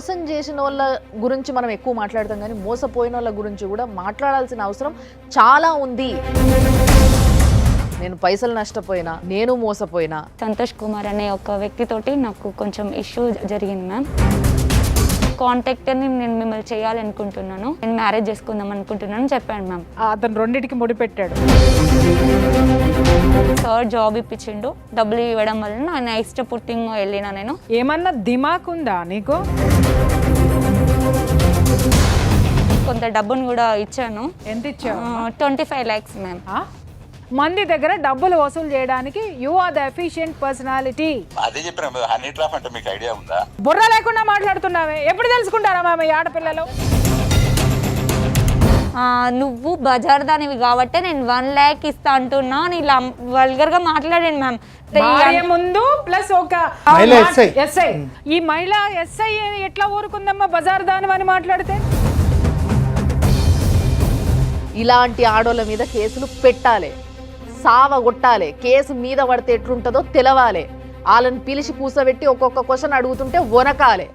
మోసం చేసిన వాళ్ళ గురించి మనం ఎక్కువ మాట్లాడతాం కానీ మోసపోయిన వాళ్ళ గురించి కూడా మాట్లాడాల్సిన అవసరం చాలా ఉంది. నేను పైసలు నష్టపోయినా, నేను మోసపోయినా. సంతోష్ కుమార్ అనే ఒక వ్యక్తితోటి నాకు కొంచెం ఇష్యూ జరిగింది మ్యామ్. కాంటాక్ట్ని నేను మిమ్మల్ని చేయాలనుకుంటున్నాను, నేను మ్యారేజ్ చేసుకుందాం అనుకుంటున్నాను చెప్పాను మ్యామ్. అతను రెండింటికి ముడిపెట్టాడు. సార్ జాబ్ ఇప్పించిండు, డబ్బులు ఇవ్వడం వల్ల నా ఇష్టపూర్తిగా వెళ్ళినా. నేను ఏమన్నా దిమాక్ ఉందా నీకు? కొంత డబ్బును కూడా ఇచ్చాను. ఎంత ఇచ్చావు? 25 lakhs మ్యామ్. మంది దగ్గర డబ్బులు వసూలు చేయడానికి you are the efficient personality. అదే చెప్పిన హనీ ట్రాప్ అంటే మీకు ఐడియా ఉందా? బుర్ర లేకుండా మాట్లాడుతున్నావే. ఎప్పుడు తెలుసుకుంటారా మామ ఈ ఆడపిల్లలు? నువ్వు బజార్ దానివి కాబట్టి నేను 1 lakh ఇస్తా అంటున్నా అని ఇలా వల్గర్ గా మాట్లాడాను మ్యామ్. భార్య ముందు ప్లస్ ఒక ఎస్ఐ. ఈ మహిళ ఎస్ఐ ఎట్లా ఊరుకుందమ్మా బజార్ దాని అని మాట్లాడితే? ఇలాంటి ఆడోళ్ళ మీద కేసులు పెట్టాలి, సావగొట్టాలి. కేసు మీద పడితే ఎట్లుంటుందో తెలవాలి. వాళ్ళని పిలిచి కూసబెట్టి ఒక్కొక్క క్వశ్చన్ అడుగుతుంటే వనకాలి.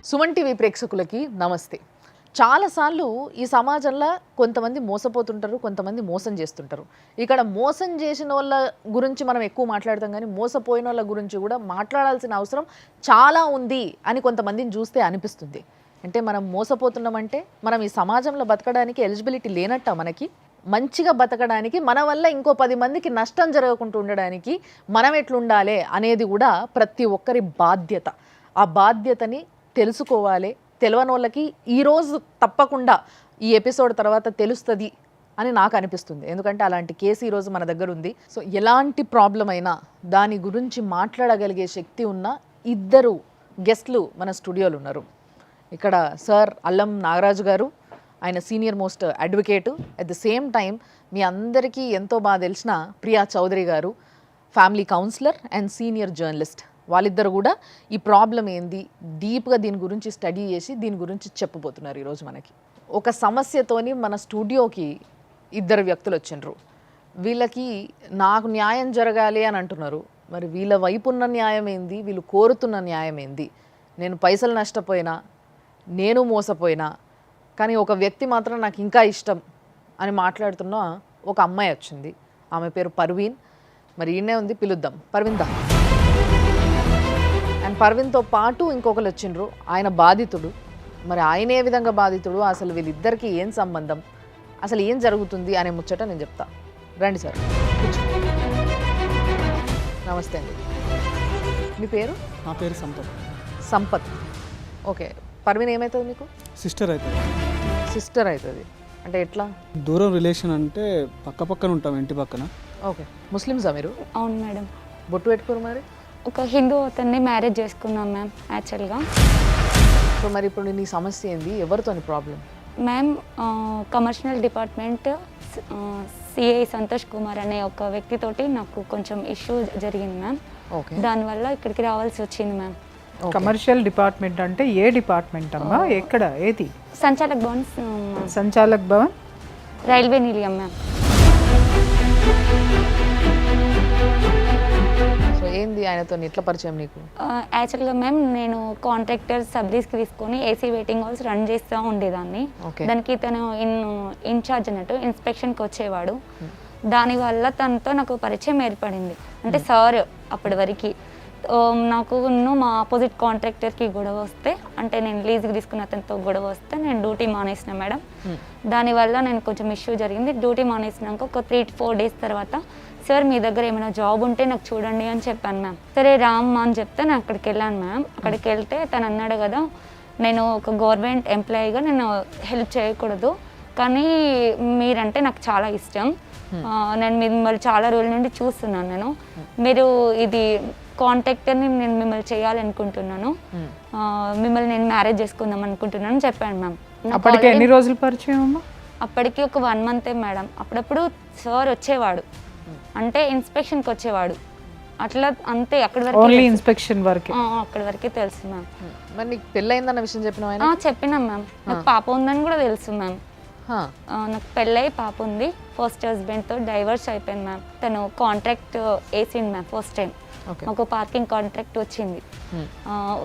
సుమన్ టీవీ ప్రేక్షకులకి నమస్తే. చాలాసార్లు ఈ సమాజంలో కొంతమంది మోసపోతుంటారు, కొంతమంది మోసం చేస్తుంటారు. ఇక్కడ మోసం చేసిన వాళ్ళ గురించి మనం ఎక్కువ మాట్లాడతాం కానీ మోసపోయిన వాళ్ళ గురించి కూడా మాట్లాడాల్సిన అవసరం చాలా ఉంది అని కొంతమందిని చూస్తే అనిపిస్తుంది. అంటే మనం మోసపోతున్నామంటే మనం ఈ సమాజంలో బతకడానికి ఎలిజిబిలిటీ లేనట్ట. మనకి మంచిగా బతకడానికి, మన వల్ల ఇంకో 10 మందికి నష్టం జరగకుండా ఉండడానికి మనం ఎట్లుండాలి అనేది కూడా ప్రతి ఒక్కరి బాధ్యత. ఆ బాధ్యతని తెలుసుకోవాలి. తెలియని వాళ్ళకి ఈరోజు తప్పకుండా ఈ ఎపిసోడ్ తర్వాత తెలుస్తుంది అని నాకు అనిపిస్తుంది. ఎందుకంటే అలాంటి కేసు ఈరోజు మన దగ్గర ఉంది. సో ఎలాంటి ప్రాబ్లం అయినా దాని గురించి మాట్లాడగలిగే శక్తి ఉన్న 2 గెస్ట్లు మన స్టూడియోలో ఉన్నారు. ఇక్కడ సార్ అల్లం నాగరాజు గారు, ఆయన senior most advocate. At the same time మీ అందరికీ ఎంతో బాగా తెలిసిన ప్రియా చౌదరి గారు, family counsellor and senior journalist. వాళ్ళిద్దరు కూడా ఈ ప్రాబ్లం ఏంది డీప్గా దీని గురించి స్టడీ చేసి దీని గురించి చెప్పబోతున్నారు ఈరోజు మనకి. ఒక సమస్యతోని మన స్టూడియోకి 2 వ్యక్తులు వచ్చిండ్రు. వీళ్ళకి నాకు న్యాయం జరగాలి అని అంటున్నారు. మరి వీళ్ళ వైపు ఉన్న న్యాయం ఏంది, వీళ్ళు కోరుతున్న న్యాయం ఏంది? నేను పైసలు నష్టపోయినా, నేను మోసపోయినా, కానీ ఒక వ్యక్తి మాత్రం నాకు ఇంకా ఇష్టం అని మాట్లాడుతున్న ఒక అమ్మాయి వచ్చింది. ఆమె పేరు పర్వీన్. మరి ఈయనే ఉంది, పిలుద్దాం. పర్వీన్ దా. అండ్ పర్వీన్తో పాటు ఇంకొకరు వచ్చిండ్రు, ఆయన బాధితుడు. మరి ఆయన ఏ విధంగా బాధితుడు, అసలు వీళ్ళిద్దరికీ ఏం సంబంధం, అసలు ఏం జరుగుతుంది అనే ముచ్చట నేను చెప్తా. రండి సార్. నమస్తే అండి. మీ పేరు? నా పేరు సంపత్. సంపత్. ఓకే. పర్వీన్ ఏమవుతుంది మీకు? సిస్టర్ అవుతుంది. సిస్టర్ అవుతుంది అంటే ఎట్లా? దూరం రిలేషన్ అంటే పక్కన ఉంటాం, ఇంటి పక్కన. ఓకే. ముస్లిమ్సా మీరు? అవును మేడం. బొట్టు పెట్టుకోరు మరి? ఒక హిందూ అతన్ని మ్యారేజ్ చేసుకున్నాం మ్యామ్ యాక్చువల్గా. సో మరి ఇప్పుడు నీ సమస్య ఏంది, ఎవరితోని problem? Ma'am commercial department CI Santosh Kumar అనే ఒక వ్యక్తితోటి నాకు కొంచెం ఇష్యూ జరిగింది మ్యామ్. ఓకే. దానివల్ల ఇక్కడికి రావాల్సి వచ్చింది మ్యామ్. కమర్షియల్ డిపార్ట్మెంట్ అంటే ఏ డిపార్ట్మెంట్ అమ్మా? ఎక్కడ? ఏది? సంచాలక్ భవన్. సంచాలక్ భవన్, రైల్వే నిలయం మ్యామ్. సో ఏంది ఆయనతో ఎట్లా పరిచయం నీకు? యాక్చువల్గా మ్యామ్ నేను కాంట్రాక్టర్ సబ్లీస్కి తీసుకొని ఏసీ వెయిటింగ్ హాల్స్ రన్ చేస్తూ ఉండేదాన్ని. దానికి తను ఇన్ఛార్జ్ అన్నట్టు ఇన్స్పెక్షన్కి వచ్చేవాడు. దానివల్ల తనతో నాకు పరిచయం ఏర్పడింది. అంటే సార్ అప్పటి వరకు నాకు మా ఆపోజిట్ కాంట్రాక్టర్కి గొడవ వస్తే, అంటే నేను లీజ్కి తీసుకున్న అతనితో గొడవ వస్తే నేను డ్యూటీ మానేసిన మేడం. దానివల్ల నేను కొంచెం ఇష్యూ జరిగింది. డ్యూటీ మానేసినాక ఒక 3-4 days తర్వాత సార్ మీ దగ్గర ఏమైనా జాబ్ ఉంటే నాకు చూడండి అని చెప్పాను మ్యామ్. సరే రామ్మా అని చెప్తే నేను అక్కడికి వెళ్ళాను మ్యామ్. అక్కడికి వెళ్తే తను అన్నాడు కదా, నేను ఒక గవర్నమెంట్ ఎంప్లాయీగా నేను హెల్ప్ చేయకూడదు, కానీ మీరంటే నాకు చాలా ఇష్టం, నేను మిమ్మల్ని చాలా రోజుల నుండి చూస్తున్నాను, నేను మీరు ఇది కాంటాక్ట్ని నేను మిమ్మల్ని చేయాలనుకుంటున్నాను, మిమ్మల్ని నేను మ్యారేజ్ చేసుకుందాం అనుకుంటున్నాను చెప్పాను మ్యామ్. అప్పటికి ఎన్ని రోజులు పరిచయం అమ్మా? అప్పటికి ఒక 1 month మేడం. అప్పుడప్పుడు సార్ వచ్చేవాడు, అంటే ఇన్స్పెక్షన్కి వచ్చేవాడు, అట్లా అంతే. అక్కడి వరకు ఓన్లీ ఇన్స్పెక్షన్ వరకే? అక్కడి వరకే తెలుసు మ్యామ్. మరి నీకు పెళ్ళయిందన్న విషయం చెప్పినావా? చెప్పినాం మ్యామ్. నాకు పాప ఉందని కూడా తెలుసు మ్యామ్. హా. నాకు పెళ్ళై పాప ఉంది. ఫస్ట్ హస్బెండ్తో డైవర్స్ అయిపోయింది మ్యామ్. తను కాంట్రాక్ట్ వేసింది మ్యామ్ ఫస్ట్ టైం. Okay. ఒక పార్కింగ్ కాంట్రాక్ట్ వచ్చింది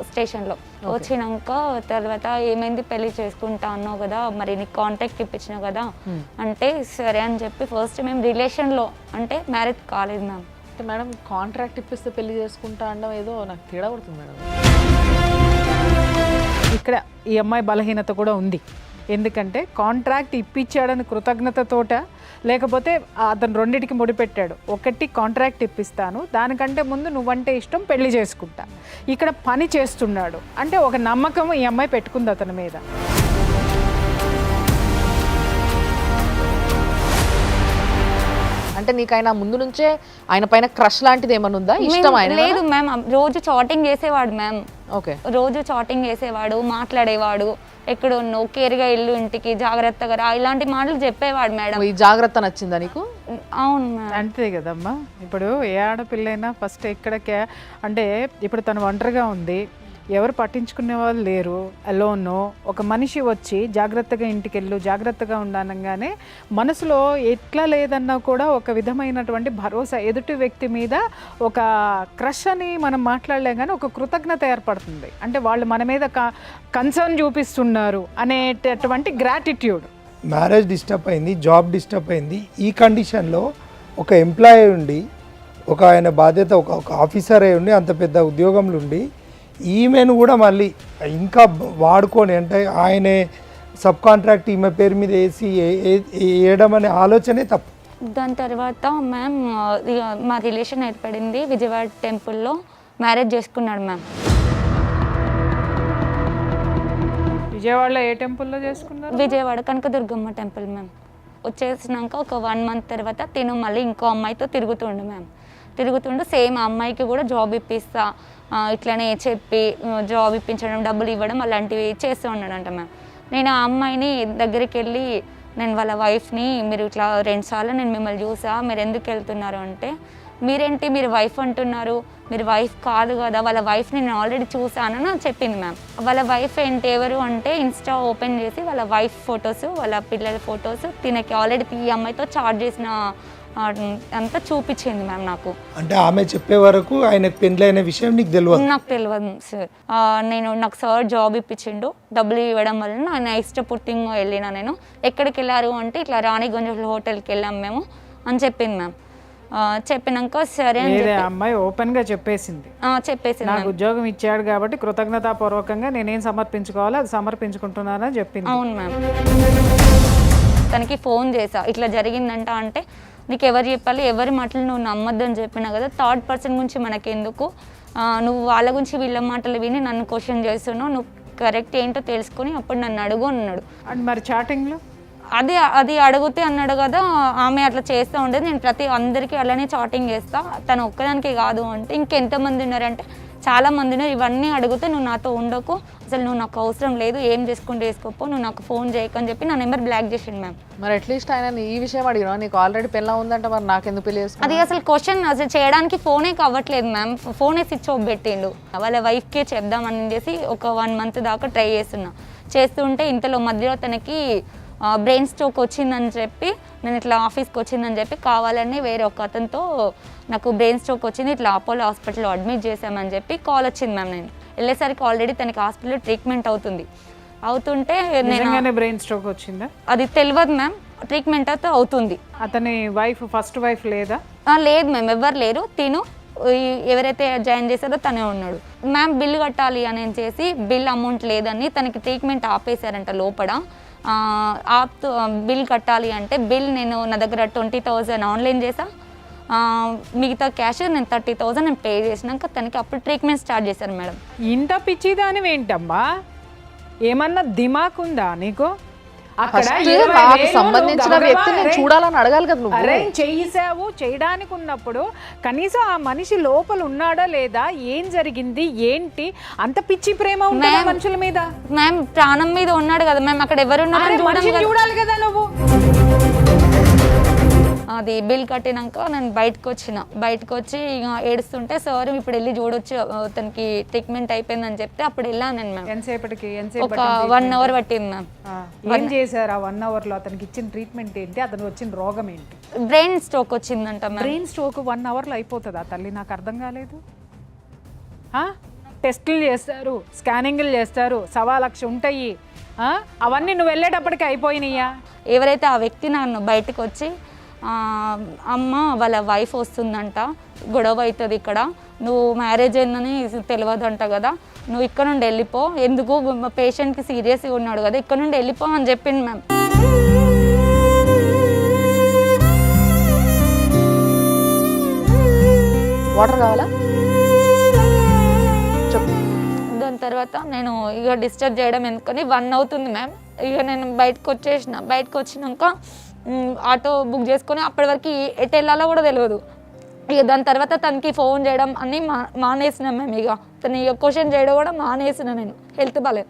స్టేషన్లో. వచ్చినాక తర్వాత ఏమైంది, పెళ్లి చేసుకుంటా అన్నావు కదా, మరి నీకు కాంట్రాక్ట్ ఇప్పించినావు కదా అంటే సరే అని చెప్పి ఫస్ట్ మేము రిలేషన్లో అంటే మ్యారేజ్ కాలేదు మ్యామ్. అంటే మేడం కాంట్రాక్ట్ ఇప్పిస్తే పెళ్లి చేసుకుంటా అనడం ఏదో నాకు తేడా పడుతుంది మేడం. ఇక్కడ ఈ అమ్మాయి బలహీనత కూడా ఉంది. ఎందుకంటే కాంట్రాక్ట్ ఇప్పించాడని కృతజ్ఞతతోట, లేకపోతే అతను రెండిటికి ముడిపెట్టాడు. ఒకటి కాంట్రాక్ట్ ఇప్పిస్తాను, దానికంటే ముందు నువ్వంటే ఇష్టం, పెళ్లి చేసుకుంటా. ఇక్కడ పని చేస్తున్నాడు అంటే ఒక నమ్మకం ఈ అమ్మాయి పెట్టుకుంది అతని మీద. అంటే నీకు ఆయన ముందు నుంచే ఆయన పైన క్రష్ లాంటిది ఏమైనా ఉందా, ఇష్టం ఆయన? లేదు మ్యామ్, రోజు చాటింగ్ చేసేవాడు మ్యామ్. ఓకే. రోజు చాటింగ్ చేసేవాడు, మాట్లాడేవాడు, ఎక్కడ ఉన్నావు, కేర్గా ఇల్లు, ఇంటికి జాగ్రత్తగా రా, ఇలాంటి మాటలు చెప్పేవాడు మేడం. ఈ జాగ్రత్త నచ్చిందా నీకు? అవును మ్యామ్. అంతే కదమ్మా. ఇప్పుడు ఏ ఆడపిల్లైనా ఫస్ట్ ఎక్కడికే అంటే ఇప్పుడు తను ఒంటరిగా ఉంది, ఎవరు పట్టించుకునే వాళ్ళు లేరు, అలోను. ఒక మనిషి వచ్చి జాగ్రత్తగా ఇంటికి వెళ్ళు, జాగ్రత్తగా ఉండనగానే మనసులో ఎట్లా లేదన్నా కూడా ఒక విధమైనటువంటి భరోసా, ఎదుటి వ్యక్తి మీద ఒక క్రష్ అని మనం మాట్లాడలేం కానీ ఒక కృతజ్ఞత ఏర్పడుతుంది. అంటే వాళ్ళు మన మీద కన్సర్న్ చూపిస్తున్నారు అనేటటువంటి గ్రాటిట్యూడ్. మ్యారేజ్ డిస్టర్బ్ అయింది, జాబ్ డిస్టర్బ్ అయింది. ఈ కండిషన్లో ఒక ఎంప్లాయీ ఉండి, ఒక ఆయన బాధ్యత, ఒక ఆఫీసర్ అయి ఉండి, అంత పెద్ద ఉద్యోగంలో ఉండి ఈమెను కూడా మళ్ళీ ఇంకా వాడుకొని అంటే ఆయనే సబ్ కాంట్రాక్ట్ ఈమె పేరు మీద వేసి వేయడం అనే ఆలోచనే తప్పు. దాని తర్వాత మ్యామ్ మా రిలేషన్ ఏర్పడింది. విజయవాడ టెంపుల్లో మ్యారేజ్ చేసుకున్నాడు మ్యామ్. విజయవాడలో ఏ టెంపుల్లో చేసుకున్నారు? Vijayawada Kanakadurgamma temple ma'am. వచ్చేసినాక ఒక 1 month తర్వాత తిను మళ్ళీ ఇంకో అమ్మాయితో తిరుగుతుండు మ్యామ్. తిరుగుతుండు సేమ్ అమ్మాయికి కూడా జాబ్ ఇప్పిస్తా ఇట్లనే చెప్పి జాబ్ ఇప్పించడం, డబ్బులు ఇవ్వడం అలాంటివి చేస్తూ ఉన్నాడంట మ్యామ్. నేను ఆ అమ్మాయిని దగ్గరికి వెళ్ళి, నేను వాళ్ళ వైఫ్ని, మీరు ఇట్లా 2 సార్లు నేను మిమ్మల్ని చూసా, మీరు ఎందుకు వెళ్తున్నారు అంటే, మీరేంటి మీరు వైఫ్ అంటున్నారు, మీరు వైఫ్ కాదు కదా, వాళ్ళ వైఫ్ని నేను ఆల్రెడీ చూసానని చెప్పింది మ్యామ్. వాళ్ళ వైఫ్ ఏంటి ఎవరు అంటే ఇన్స్టా ఓపెన్ చేసి వాళ్ళ వైఫ్ ఫొటోస్, వాళ్ళ పిల్లల ఫొటోస్, తినకి ఆల్రెడీ ఈ అమ్మాయితో చాట్ చేసిన అంతా చూపించింది మ్యామ్ నాకు. అంటే ఆమె చెప్పే వరకు ఆయనకు పెళ్ళైన విషయం నీకు తెలియదు? నాకు తెలియదు సార్. నాకు సార్ జాబ్ ఇప్పించిండు, డబ్బులు ఇవ్వడం వల్ల నేను ఇష్టపూర్తిగా వెళ్ళిన. నేను ఎక్కడికి వెళ్ళారు అంటే ఇట్లా రాణిగంజ్ హోటల్కి వెళ్ళాం మేము అని చెప్పింది మ్యామ్. చెప్పినాక సరే అని అమ్మాయి ఓపెన్ గా చెప్పేసింది. నాకు ఉద్యోగం ఇచ్చాడు కాబట్టి కృతజ్ఞతాపూర్వకంగా నేనేం సమర్పించుకోవాలో అది సమర్పించుకుంటున్నానని చెప్పింది. అవును మ్యామ్. తనకి ఫోన్ చేసా, ఇట్లా జరిగిందంట అంటే, నీకు ఎవరు చెప్పాలి, ఎవరి మాటలు నువ్వు నమ్మొద్దని చెప్పినా కదా, 3rd person గురించి మనకెందుకు, నువ్వు వాళ్ళ గురించి వీళ్ళ మాటలు విని నన్ను క్వశ్చన్ చేస్తున్నావు, నువ్వు కరెక్ట్ ఏంటో తెలుసుకొని అప్పుడు నన్ను అడుగు అన్నాడు. అండ్ మరి చాటింగ్లో అది అడిగితే అన్నాడు కదా, ఆమె అట్లా చేస్తూ ఉండేది, నేను అందరికీ అలానే చాటింగ్ చేస్తా, తను ఒక్కదానికి కాదు అంటే, ఇంకెంతమంది ఉన్నారంటే చాలా మంది ఉన్నారు, ఇవన్నీ అడిగితే నువ్వు నాతో ఉండకు, అసలు నువ్వు నాకు అవసరం లేదు, ఏం చేసుకుంటే వేసుకోపో, నువ్వు నాకు ఫోన్ చేయకని చెప్పి నా నెంబర్ బ్లాక్ చేసిండు మ్యామ్. మరి అట్లీస్ట్ ఆయన ఈ విషయం అడిగినా, నీకు ఆల్రెడీ పెళ్ళ ఉందంట, మరి నాకెందుకు పెళ్లి చేసుకున్నావు? అది అసలు క్వశ్చన్ అసలు చేయడానికి ఫోనే కావట్లేదు మ్యామ్. ఫోనే స్విచ్ ఆఫ్ పెట్టిండు. వాళ్ళ వైఫ్కే చెప్దామని చేసి ఒక 1 month దాకా ట్రై చేస్తుంటే ఇంతలో మధ్యలో తనకి బ్రెయిన్ స్ట్రోక్ వచ్చిందని చెప్పి, నేను ఇట్లా ఆఫీస్కి వచ్చిందని చెప్పి కావాలని వేరే ఒక అతనితో నాకు బ్రెయిన్ స్ట్రోక్ వచ్చింది, ఇట్లా అపోలో హాస్పిటల్లో అడ్మిట్ చేసామని చెప్పి కాల్ వచ్చింది మ్యామ్. నేను వెళ్ళేసరికి ఆల్రెడీ తనకి హాస్పిటల్లో ట్రీట్మెంట్ అవుతుంటే నేను బ్రెయిన్ స్ట్రోక్ వచ్చిందా అది తెలియదు మ్యామ్. ట్రీట్మెంట్ అయితే అవుతుంది. అతని వైఫ్ ఫస్ట్ వైఫ్ లేదా? లేదు మ్యామ్, ఎవరు లేరు. తిను ఎవరైతే జాయిన్ చేశారో తనే ఉన్నాడు మ్యామ్. బిల్ కట్టాలి అని చేసి బిల్ అమౌంట్ లేదని తనకి ట్రీట్మెంట్ ఆపేశారంట లోపల. బిల్ కట్టాలి అంటే బిల్ నేను నా దగ్గర 20,000 ఆన్లైన్ చేసా, మిగతా క్యాష్ నేను 30,000 నేను పే చేసినాక తనకి అప్పుడు ట్రీట్మెంట్ స్టార్ట్ చేశారు మేడం. ఇంత పిచ్చిదాని ఏంటమ్మా, ఏమన్నా దిమాక్ ఉందా నీకు? సంబంధించిన వ్యక్తిని చూడాలని అడగాలి కదా నువ్వు. అరేంజ్ చేసావు, చేయడానికి ఉన్నప్పుడు కనీసం ఆ మనిషి లోపల ఉన్నాడా లేదా, ఏం జరిగింది ఏంటి, అంత పిచ్చి ప్రేమ ఉందా మనుషుల మీద? మ్యామ్ ప్రాణం మీద ఉన్నాడు కదా మ్యామ్, అక్కడ ఎవరు ఉన్నారు చూడాలి కదా నువ్వు. అది బిల్ కట్టినాక నేను బయటకు వచ్చి ఇక ఏడుస్తుంటే సార్ ఇప్పుడు వెళ్ళి చూడొచ్చు తనకి ట్రీట్మెంట్ అయిపోయిందని చెప్తే అప్పుడు వెళ్ళాను నేను మ్యామ్. ఎంతసేపటికి ఒక 1 అవర్ పట్టింది మ్యామ్. ఏం చేశారు ఆ 1 అవర్లో? అతనికి ఇచ్చిన ట్రీట్మెంట్ ఏంటి? అతను వచ్చిన రోగం ఏంటి? బ్రెయిన్ స్ట్రోక్ వచ్చిందంట మ్యామ్. బ్రెయిన్ స్ట్రోక్ 1 అవర్లో అయిపోతుందా తల్లి? నాకు అర్థం కాలేదు. టెస్టులు చేస్తారు, స్కానింగ్లు చేస్తారు, 1,00,000 ఉంటాయి. అవన్నీ నువ్వు వెళ్ళేటప్పటికి అయిపోయినాయా? ఎవరైతే ఆ వ్యక్తి నన్ను బయటకు వచ్చి అమ్మ వాళ్ళ వైఫ్ వస్తుందంట, గొడవ అవుతుంది ఇక్కడ, నువ్వు మ్యారేజ్ అయిందని తెలియదంట కదా, నువ్వు ఇక్కడ నుండి వెళ్ళిపో, ఎందుకు పేషెంట్కి సీరియస్గా ఉన్నాడు కదా, ఇక్కడ నుండి వెళ్ళిపో అని చెప్పింది మ్యామ్. వాటర్ కావాలా? చెప్పు. దాని తర్వాత నేను ఇక డిస్టర్బ్ చేయడం ఎందుకని 1 అవుతుంది మ్యామ్. ఇక నేను బయటకు వచ్చినాక ఆటో బుక్ చేసుకొని అప్పటి వరకు ఎటు వెళ్ళాలో కూడా తెలియదు. ఇక దాని తర్వాత తనకి ఫోన్ చేయడం అన్నీ మానేసినాం మేము. ఇక తను ఇక క్వశ్చన్ చేయడం కూడా మానేసిన నేను, హెల్త్ బాగాలేదు.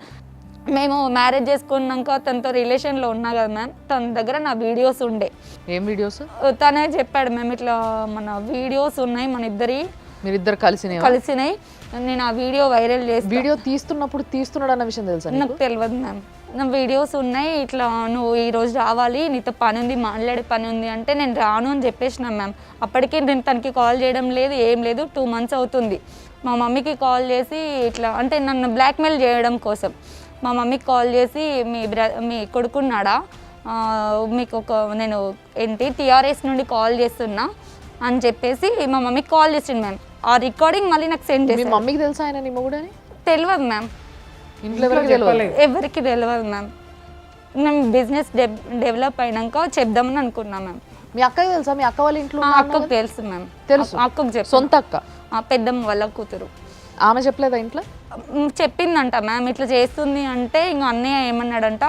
మేము మ్యారేజ్ చేసుకున్నాక తనతో రిలేషన్లో ఉన్నా కదా మ్యామ్, తన దగ్గర నా వీడియోస్ ఉండే. ఏం వీడియోస్? తనే చెప్పాడు మ్యామ్, ఇట్లా మన వీడియోస్ ఉన్నాయి మన మీరిద్దరు కలిసినాయి, నేను ఆ వీడియో వైరల్ చేసి. వీడియో తీస్తున్నాడు అన్న విషయం తెలుసా? నాకు తెలియదు మ్యామ్. నా వీడియోస్ ఉన్నాయి, ఇట్లా నువ్వు ఈరోజు రావాలి, నీతో పని ఉంది, మాట్లాడే పని ఉంది అంటే నేను రాను అని చెప్పేసిన మ్యామ్. అప్పటికే నేను తనకి కాల్ చేయడం లేదు, ఏం లేదు. 2 months అవుతుంది. మా మమ్మీకి కాల్ చేసి ఇట్లా అంటే నన్ను బ్లాక్మెయిల్ చేయడం కోసం మా మమ్మీకి కాల్ చేసి మీ కొడుకున్నాడా, మీకు నేను టీఆర్ఎస్ నుండి కాల్ చేస్తున్నా అని చెప్పేసి మా మమ్మీకి కాల్ చేసిండు మ్యామ్. ఆ రికార్డింగ్ మళ్ళీ నాకు సెండ్ చేసి. మీ మమ్మీకి తెలుసా ఆయన నీ మొగుడని? తెలియదు మ్యామ్, ఇంట్లో ఎవరికి తెలియదు మ్యామ్. మేము బిజినెస్ డెవలప్ అయినాక చెప్దామని అనుకున్నా మ్యామ్. మీ అక్కకి తెలుసా? మీ అక్క వాళ్ళ ఇంట్లో అక్కకు తెలుసు మ్యామ్. తెలుసు? అక్కకు చెప్పు. సొంత అక్క? పెద్దమ్మ వాళ్ళ కూతురు. ఆమె చెప్పలేదా ఇంట్లో? చెప్పిందంట మ్యామ్, ఇట్లా చేస్తుంది అంటే ఇంక అన్నయ్య ఏమన్నాడంట,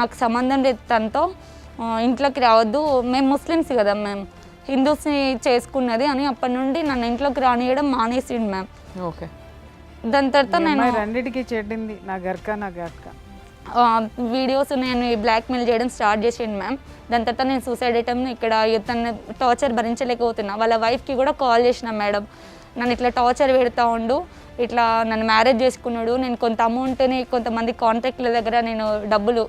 నాకు సంబంధం లేదు తనతో, ఇంట్లోకి రావద్దు, మేము ముస్లిమ్స్ కదా మ్యామ్, హిందూస్ని చేసుకున్నది అని అప్పటి నుండి నన్ను ఇంట్లోకి రానియడం మానేసిండు మ్యామ్. ఓకే. దాని తర్వాత నేను రెండింటికి చెడ్డింది, నా గర్క వీడియోస్ నేను బ్లాక్మెయిల్ చేయడం స్టార్ట్ చేసిండు మ్యామ్. దాని తర్వాత నేను సూసైడ్ అటెంప్ట్ ఇక్కడ తన టార్చర్ భరించలేకపోతున్నా. వాళ్ళ వైఫ్కి కూడా కాల్ చేసిన, మేడం నన్ను ఇట్లా టార్చర్ పెడతా ఉండు, ఇట్లా నన్ను మ్యారేజ్ చేసుకున్నాడు, నేను కొంత అమౌంట్ని కొంతమంది కాంట్రాక్ట్ల దగ్గర నేను డబ్బులు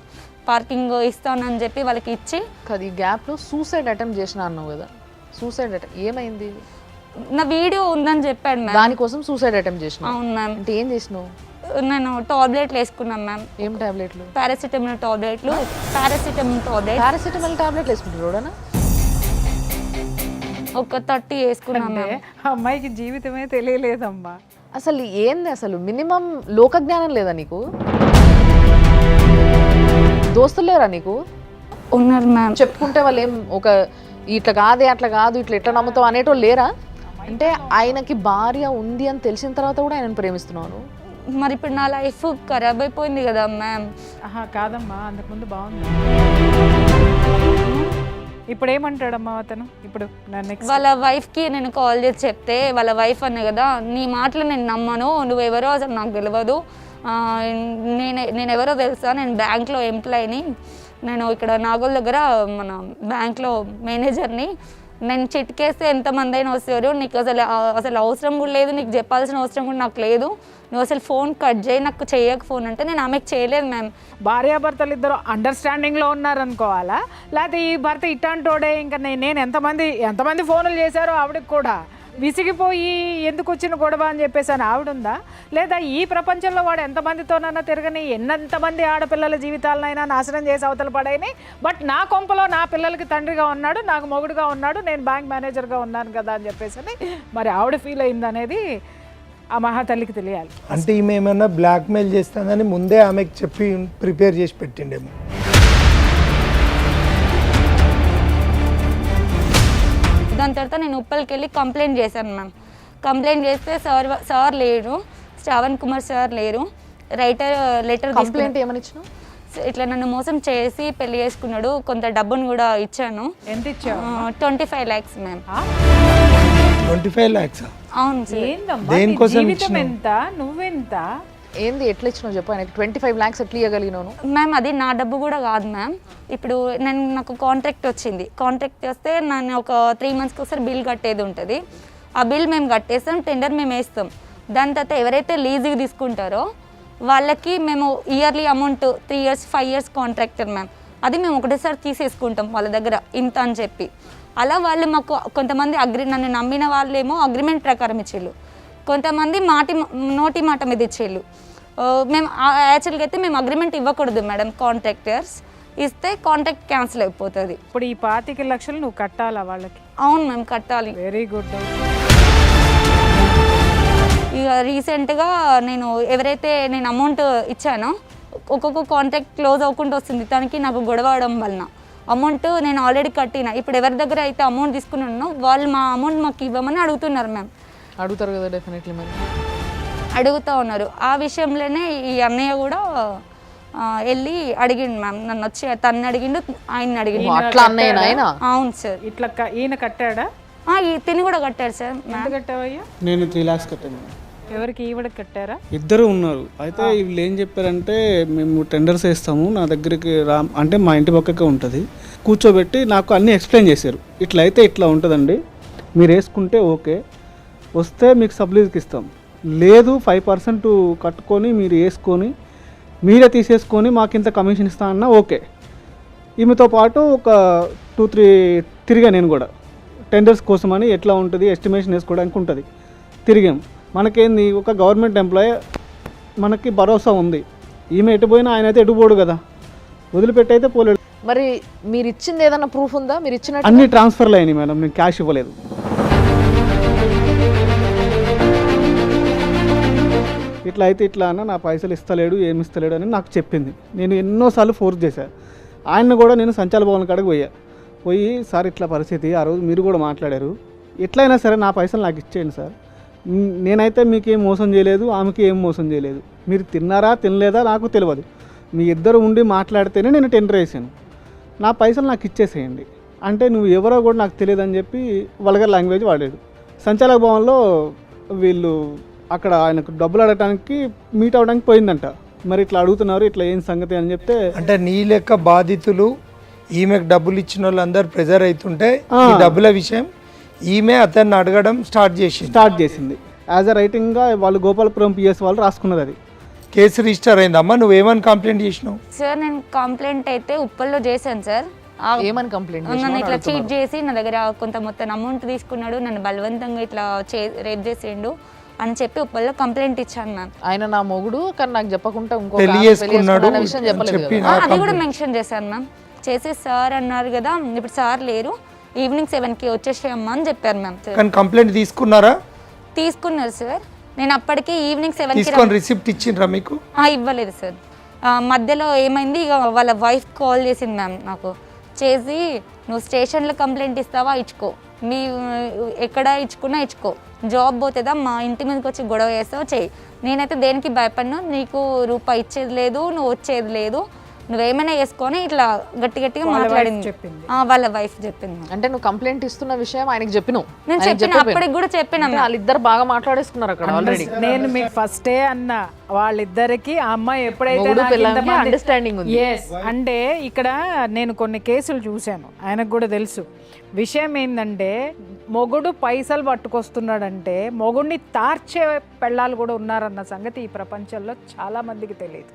పార్కింగ్ ఇస్తానని చెప్పి వాళ్ళకి ఇచ్చి. ఈ గ్యాప్లో సూసైడ్ అటెంప్ట్ చేసిన అన్నావు కదా, సూసైడ్ అటెంప్ట్ ఏమైంది? నా వీడియో ఉందని చెప్పాడు మ్యామ్. దానికోసం సూసైడ్ అటెంప్ట్ చేసిన? అవును మ్యామ్. అంటే ఏం చేసినావు? నేను టాబ్లెట్లు వేసుకున్నాను మ్యామ్. ఏం టాబ్లెట్లు? పారాసిటమాల్ టాబ్లెట్లు. పారాసిటమాల్ టాబ్లెట్లు వేసుకుంటారు? ఒక 30 వేసుకున్నాను. అమ్మాయికి జీవితమే తెలియలేదమ్మా. అసలు ఏంది అసలు మినిమం లోక జ్ఞానం లేదా నీకు? దోస్తులు లేరా నీకు? ఉన్నారు మ్యామ్. చెప్పుకుంటే వాళ్ళు ఏం ఒక ఇట్లా కాదే అట్లా కాదు ఇట్లా ఎట్లా నమ్ముతావు అనేటోళ్ళు లేరా? అంటే ఆయనకి భార్య ఉంది అని తెలిసిన తర్వాత కూడా ఆయనను ప్రేమిస్తున్నాను. మరి ఇప్పుడు నా లైఫ్ ఖరాబ్ అయిపోయింది కదా మ్యామ్. కాదమ్మా, అంతకుముందు బాగుంది. ఇప్పుడు ఏమంటాడమ్మా అతను? ఇప్పుడు వాళ్ళ వైఫ్కి నేను కాల్ చేసి చెప్తే వాళ్ళ వైఫ్ అనే కదా, నీ మాటలు నేను నమ్మను, నువ్వెవరో అసలు నాకు తెలియదు, నేను ఎవరో తెలుసా, నేను బ్యాంక్లో ఎంప్లాయీని, నేను ఇక్కడ నాగోల్ దగ్గర మన బ్యాంక్లో మేనేజర్ని, నేను చిట్కేస్తే ఎంతమంది అయినా వస్తారు, నీకు అసలు అవసరం కూడా లేదు, నీకు చెప్పాల్సిన అవసరం కూడా నాకు లేదు, నువ్వు అసలు ఫోన్ కట్ చేయి, నాకు చేయక ఫోన్ అంటే నేను ఆమెకు చేయలేదు మ్యామ్. భార్యాభర్తలు ఇద్దరు అండర్స్టాండింగ్లో ఉన్నారనుకోవాలా, లేకపోతే ఈ భర్త ఇట్లాంటోడే ఇంకా నేను ఎంతమంది ఫోన్లు చేశారో ఆవిడకి కూడా విసిగిపోయి ఎందుకు వచ్చిన గొడవ అని చెప్పేసి అని ఆవిడుందా? లేదా ఈ ప్రపంచంలో వాడు ఎంతమందితోనైనా తిరగని, ఎంతమంది ఆడపిల్లల జీవితాలనైనా నాశనం చేసి అవతల పడైని, బట్ నా కొంపలో నా పిల్లలకి తండ్రిగా ఉన్నాడు, నాకు మొగుడుగా ఉన్నాడు, నేను బ్యాంక్ మేనేజర్గా ఉన్నాను కదా అని చెప్పేసి అని మరి ఆవిడ ఫీల్ అయింది అనేది ఆ మహాతల్లికి తెలియాలి. అంటే ఈమె ఏమైనా బ్లాక్మెయిల్ చేస్తానని ముందే ఆమెకు చెప్పి ప్రిపేర్ చేసి పెట్టిండేమో. దాని తర్వాత నేను ఉప్పల్కి వెళ్ళి కంప్లైంట్ చేశాను మ్యామ్. కంప్లైంట్ చేస్తే సార్ లేరు, శ్రావణ్ కుమార్ సార్ లేరు, రైటర్ లెటర్ కంప్లైంట్ ఏమని ఇచ్చినావు? ఇట్లా నన్ను మోసం చేసి పెళ్లి చేసుకున్నాడు, కొంత డబ్బును కూడా ఇచ్చాను. ఎంత ఇచ్చావు? 25 lakhs మ్యామ్. 25 lakhs? అవును సార్. ఏందమ్మా జీవితం ఎంత, నువ్వెంత? ఏంది ఎట్లా ఇచ్చినావు చెప్పు, ఆయనకి 25 lakhs ఎట్లా ఇవ్వగలిగినాను? మ్యామ్ అది నా డబ్బు కూడా కాదు మ్యామ్. ఇప్పుడు నాకు కాంట్రాక్ట్ వచ్చింది, కాంట్రాక్ట్ వస్తే నేను ఒక 3 monthsకి ఒకసారి బిల్ కట్టేది ఉంటుంది. ఆ బిల్ మేము కట్టేస్తాం, టెండర్ మేము వేస్తాం. దాని తర్వాత ఎవరైతే లీజుకి తీసుకుంటారో వాళ్ళకి మేము yearly amount 3 years 5 years contractor ma'am, అది మేము ఒకటేసారి తీసేసుకుంటాం వాళ్ళ దగ్గర ఇంత అని చెప్పి. అలా వాళ్ళు మాకు కొంతమంది నన్ను నమ్మిన వాళ్ళేమో అగ్రిమెంట్ ప్రకారం ఇచ్చేళ్ళు, కొంతమంది నోటి మాట మీద ఇచ్చేళ్ళు. మేము యాక్చువల్గా అయితే మేము అగ్రిమెంట్ ఇవ్వకూడదు మేడం, కాంట్రాక్టర్స్ ఇస్తే కాంట్రాక్ట్ క్యాన్సిల్ అయిపోతుంది. ఇప్పుడు ఈ 25 లక్షలు నువ్వు కట్టాలా వాళ్ళకి? అవును మేము కట్టాలి. Very good. ఇక రీసెంట్గా ఎవరైతే నేను అమౌంట్ ఇచ్చానో ఒక్కొక్క కాంట్రాక్ట్ క్లోజ్ అవ్వకుండా వస్తుంది, తనకి నాకు గొడవ అవడం వలన అమౌంట్ నేను ఆల్రెడీ కట్టిన. ఇప్పుడు ఎవరి దగ్గర అయితే అమౌంట్ తీసుకున్నానో వాళ్ళు మా అమౌంట్ మాకు ఇవ్వమని అడుగుతున్నారు మ్యామ్. అడుగుతారు కదా డెఫినెట్లీ, మరి అడుగుతూ ఉన్నారు. ఆ విషయంలోనే ఈ అన్నయ్య కూడా వెళ్ళి అడిగిండు మ్యామ్, నన్ను వచ్చి తను అడిగిండు, ఆయన అడిగిండు. అట్లా అన్నయ్య ఆయన? అవును సార్. ఇట్లా ఈయన కట్టాడా? తిని కూడా కట్టాడు సార్. ఎంత కట్టావయ్యా? నేను 3 lakhs కట్టాను. ఎవరికి ఈవిడకి కట్టారా? ఇద్దరు ఉన్నారు. అయితే వీళ్ళు ఏం చెప్పారంటే, మేము టెండర్స్ వేస్తాము, నా దగ్గరికి అంటే మా ఇంటి పక్కకే ఉంటుంది, కూర్చోబెట్టి నాకు అన్నీ ఎక్స్ప్లెయిన్ చేశారు. ఇట్లా అయితే ఇట్లా ఉంటుందండి, మీరు వేసుకుంటే ఓకే, వస్తే మీకు సబ్లీజ్కి ఇస్తాం, లేదు 5% కట్టుకొని మీరు వేసుకొని మీరే తీసేసుకొని మాకు ఇంత కమిషన్ ఇస్తా అన్నా ఓకే. ఈమెతో పాటు ఒక 2-3 తిరిగా నేను కూడా టెండర్స్ కోసమని, ఎట్లా ఉంటుంది ఎస్టిమేషన్ వేసుకోవడానికి ఉంటుంది, తిరిగాం. మనకేంది, ఒక గవర్నమెంట్ ఎంప్లాయీ, మనకి భరోసా ఉంది. ఈమె ఎటు పోయినా ఆయన అయితే ఎటు పోడు కదా, వదిలిపెట్టి అయితే పోలేడు. మరి మీరు ఇచ్చింది ఏదైనా ప్రూఫ్ ఉందా? మీరు ఇచ్చినట్టు అన్ని ట్రాన్స్ఫర్లు అయినాయి మేడం, నేను క్యాష్ ఇవ్వలేదు. ఇట్లా అయితే ఇట్లా అన్న నా పైసలు ఇస్తలేడు, ఏమి ఇస్తలేడు అని నాకు చెప్పింది. నేను ఎన్నోసార్లు ఫోర్స్ చేశాను. ఆయన కూడా నేను సంచాల భవన్ కాడికి పోయి సార్ ఇట్లా పరిస్థితి, ఆ రోజు మీరు కూడా మాట్లాడారు, ఎట్లయినా సరే నా పైసలు నాకు ఇచ్చేయండి సార్, నేనైతే మీకు ఏం మోసం చేయలేదు, ఆమెకి ఏం మోసం చేయలేదు, మీరు తిన్నారా తినలేదా నాకు తెలియదు, మీ ఇద్దరు ఉండి మాట్లాడితేనే నేను టెండర్ వేసాను, నా పైసలు నాకు ఇచ్చేసేయండి అంటే, నువ్వు ఎవరో కూడా నాకు తెలియదు అని చెప్పి వల్గర్ లాంగ్వేజ్ వాడాడు. సంచాలక భవన్లో వీళ్ళు అక్కడ ఆయనకు డబ్బులు అడగడానికి మీట్ అవ్వడానికి పోయిందంట. మరి ఇట్లా అడుగుతున్నారు, ఇట్లా ఏం సంగతి అని చెప్తే, అంటే నీ లెక్క బాధితులు ఈమెకు డబ్బులు ఇచ్చిన వాళ్ళందరూ ప్రెజర్ అవుతుంటే ఈ డబ్బుల విషయం ఈమె అతన్ని అడగడం స్టార్ట్ చేసింది. యాజ్ అ రైటింగ్గా వాళ్ళు గోపాలపురం పిఎస్ వాళ్ళు రాసుకున్నది. అది కేసు రిజిస్టర్ అయిందమ్మా. నువ్వేమని కంప్లైంట్ చేసినావు? సార్ నేను కంప్లైంట్ అయితే ఉప్పల్లో చేశాను సార్. ఏమని కంప్లైంట్? నన్ను ఇట్లా చీట్ చేసి నా దగ్గర కొంత మొత్తం అమౌంట్ తీసుకున్నాడు, నన్ను బలవంతంగా ఇట్లా రేప్ చేసిండు అని చెప్పి ఉప్పల్లో కంప్లైంట్ ఇచ్చాను మ్యామ్. ఆయన నా మొగుడు కానీ నాకు చెప్పకుండా ఇంకో పెళ్లి చేసుకున్నాడు విషయం చెప్పలేదు. అది కూడా మెన్షన్ చేశాను మ్యామ్. చేసి సార్ అన్నారు కదా, ఇప్పుడు సార్ లేరు, ఈవినింగ్ 7కి వచ్చేసేయమ్మా అని చెప్పారు మ్యామ్. కానీ కంప్లైంట్ తీసుకున్నారా? తీసుకున్నారు సార్. నేను అప్పటికి ఈవినింగ్ 7కి తీసుకొని రిసిప్ట్ ఇచ్చిండ్రా మీకు? ఇవ్వలేదు సార్. మధ్యలో ఏమైంది, ఇక వాళ్ళ వైఫ్ కాల్ చేసింది మ్యామ్ నాకు, చేసి నువ్వు స్టేషన్లో కంప్లైంట్ ఇస్తావా, ఇచ్చుకో, మీ ఎక్కడ ఇచ్చుకున్నా ఇచ్చుకో, జాబ్ పోతుందా, మా ఇంటి మీదకి వచ్చి గొడవ చేస్తావు చేయి, నేనైతే దేనికి భయపడను, నీకు రూపాయి ఇచ్చేది లేదు, నువ్వు వచ్చేది లేదు, నువ్వేమైనా వేసుకొని ఇట్లా గట్టిగా మాట్లాడింది వాళ్ళ వైఫ్ చెప్పింది. అంటే నువ్వు కంప్లైంట్ ఇస్తున్న విషయం ఆయనకి చెప్పినావు? నేను చెప్పిన, అప్పటికి కూడా చెప్పిన. వాళ్ళిద్దరు బాగా మాట్లాడేసుకున్నారు అక్కడ ఆల్రెడీ. నేను మీకు ఫస్టే అన్నా, వాళ్ళిద్దరికి ఆ అమ్మాయి ఎప్పుడైతే అండర్స్టాండింగ్ ఉంది. అంటే ఇక్కడ నేను కొన్ని కేసులు చూశాను, ఆయనకు కూడా తెలుసు. విషయం ఏంటంటే, మొగుడు పైసలు పట్టుకొస్తున్నాడంటే మొగుడిని తార్చే పెళ్ళాలు కూడా ఉన్నారన్న సంగతి ఈ ప్రపంచంలో చాలా మందికి తెలియదు.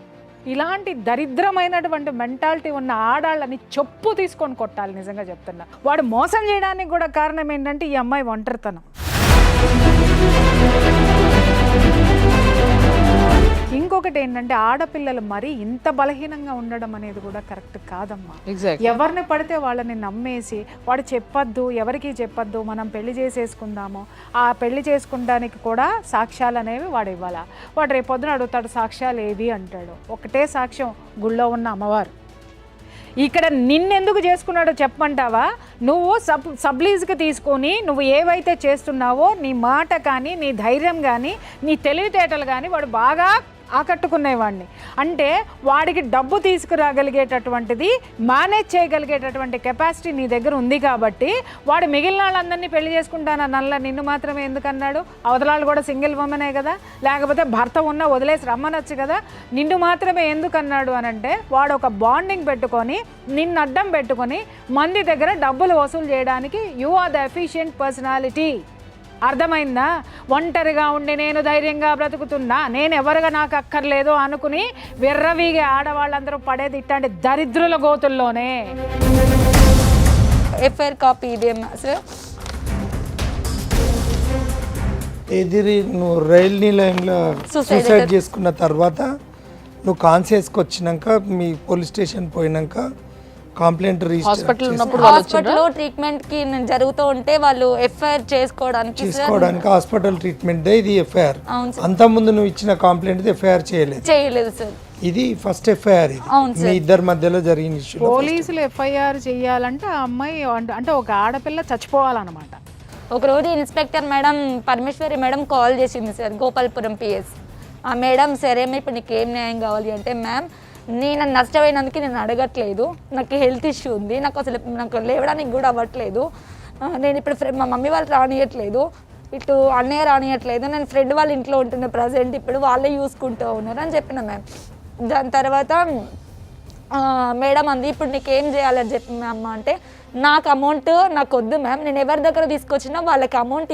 ఇలాంటి దరిద్రమైనటువంటి మెంటాలిటీ ఉన్న ఆడాళ్ళని చెప్పు తీసుకొని కొట్టాలి. నిజంగా చెప్తున్నా, వాడు మోసం చేయడానికి కూడా కారణం ఏంటంటే ఈ అమ్మాయి ఒంటరితనం. ఇంకొకటి ఏంటంటే, ఆడపిల్లలు మరీ ఇంత బలహీనంగా ఉండడం అనేది కూడా కరెక్ట్ కాదమ్మా. ఎవరిని పడితే వాళ్ళని నమ్మేసి వాడు చెప్పొద్దు, ఎవరికి చెప్పొద్దు, మనం పెళ్లి చేసేసుకుందాము, ఆ పెళ్లి చేసుకుంటానికి కూడా సాక్ష్యాలు అనేవి వాడు ఇవ్వాలా. వాడు రేపొద్దున అడుగుతాడు సాక్ష్యాలు ఏవి అంటాడు. ఒకటే సాక్ష్యం, గుళ్ళో ఉన్న అమ్మవారు. ఇక్కడ నిన్నెందుకు చేసుకున్నాడో చెప్పమంటావా? నువ్వు సబ్లీజ్కి తీసుకొని నువ్వు ఏవైతే చేస్తున్నావో నీ మాట కానీ, నీ ధైర్యం కానీ, నీ తెలివితేటలు కానీ వాడు బాగా ఆకట్టుకునేవాడిని. అంటే వాడికి డబ్బు తీసుకురాగలిగేటటువంటిది, మేనేజ్ చేయగలిగేటటువంటి కెపాసిటీ నీ దగ్గర ఉంది కాబట్టి వాడు మిగిలిన వాళ్ళందరినీ పెళ్లి చేసుకుంటానన్నల్లా నిన్ను మాత్రమే ఎందుకన్నాడు? అవతలాళ్ళు కూడా సింగిల్ ఉమెనే కదా, లేకపోతే భర్త ఉన్నా వదిలేసి రమ్మనొచ్చు కదా, నిన్ను మాత్రమే ఎందుకన్నాడు అని అంటే వాడు ఒక బాండింగ్ పెట్టుకొని నిన్ను అడ్డం పెట్టుకొని మంది దగ్గర డబ్బులు వసూలు చేయడానికి you are the efficient personality. అర్థమైందా? ఒంటరిగా ఉండి నేను ధైర్యంగా బ్రతుకుతున్నా, నేను ఎవరుగా నాకు అక్కర్లేదు అనుకుని విర్రవీగే ఆడవాళ్ళందరూ పడేది ఇట్లాంటి దరిద్రుల గోతుల్లోనే. ఎఫ్ఐఆర్ కాపీ ఇదేమా సార్? ఎదిరి నువ్వు రైల్ నిలయంలో సూసైడ్ చేసుకున్న తర్వాత నువ్వు కాన్షియస్కి వచ్చినాక మీ పోలీస్ స్టేషన్ పోయినాక కంప్లైంట్ హాస్పిటల్ ఉన్నప్పుడు హాస్పిటల్లో ట్రీట్మెంట్ కి నేను జరుగుతూ ఉంటే వాళ్ళు ఎఫ్ఐఆర్ చేసుకోవడానికి హాస్పిటల్ ట్రీట్మెంట్ ఇది ఎఫ్ఐఆర్. అవును సార్. అంత ముందు నువ్వు ఇచ్చిన కంప్లైంట్ ఎఫ్ఐఆర్ చేయలేదు సార్. ఇది ఫస్ట్ ఎఫ్ఐఆర్. ఇది మీ ఇద్దరి మధ్యలో జరిగిన ఇష్యూ. పోలీసులు ఎఫ్ఐఆర్ చేయాలంటే ఆ అమ్మాయి అంటే ఒక ఆడపిల్ల చచ్చిపోవాలన్నమాట. ఒకరోజు inspector madam Parameshwari madam call చేసింది సార్, గోపాల్పురం పిఎస్. ఆ మేడం సరే ఇప్పుడు నీకు ఏం న్యాయం కావాలి అంటే, మ్యామ్ నేను నష్టపోయినందుకు నేను అడగట్లేదు, నాకు హెల్త్ ఇష్యూ ఉంది, నాకు లేవడానికి కూడా అవ్వట్లేదు, నేను ఇప్పుడు మా మమ్మీ వాళ్ళు రానియట్లేదు, ఇటు అన్నయ్య రానియట్లేదు, నేను ఫ్రెండ్ వాళ్ళ ఇంట్లో ఉంటున్నా ప్రజెంట్, ఇప్పుడు వాళ్ళే చూసుకుంటూ ఉన్నారు అని చెప్పిన మ్యామ్. దాని తర్వాత మేడం అంది ఇప్పుడు నీకు ఏం చేయాలని చెప్పి మ్యామ్ అంటే, నాకు అమౌంట్ నాకు వద్దు మ్యామ్, నేను ఎవరి దగ్గర తీసుకొచ్చినా వాళ్ళకి అమౌంట్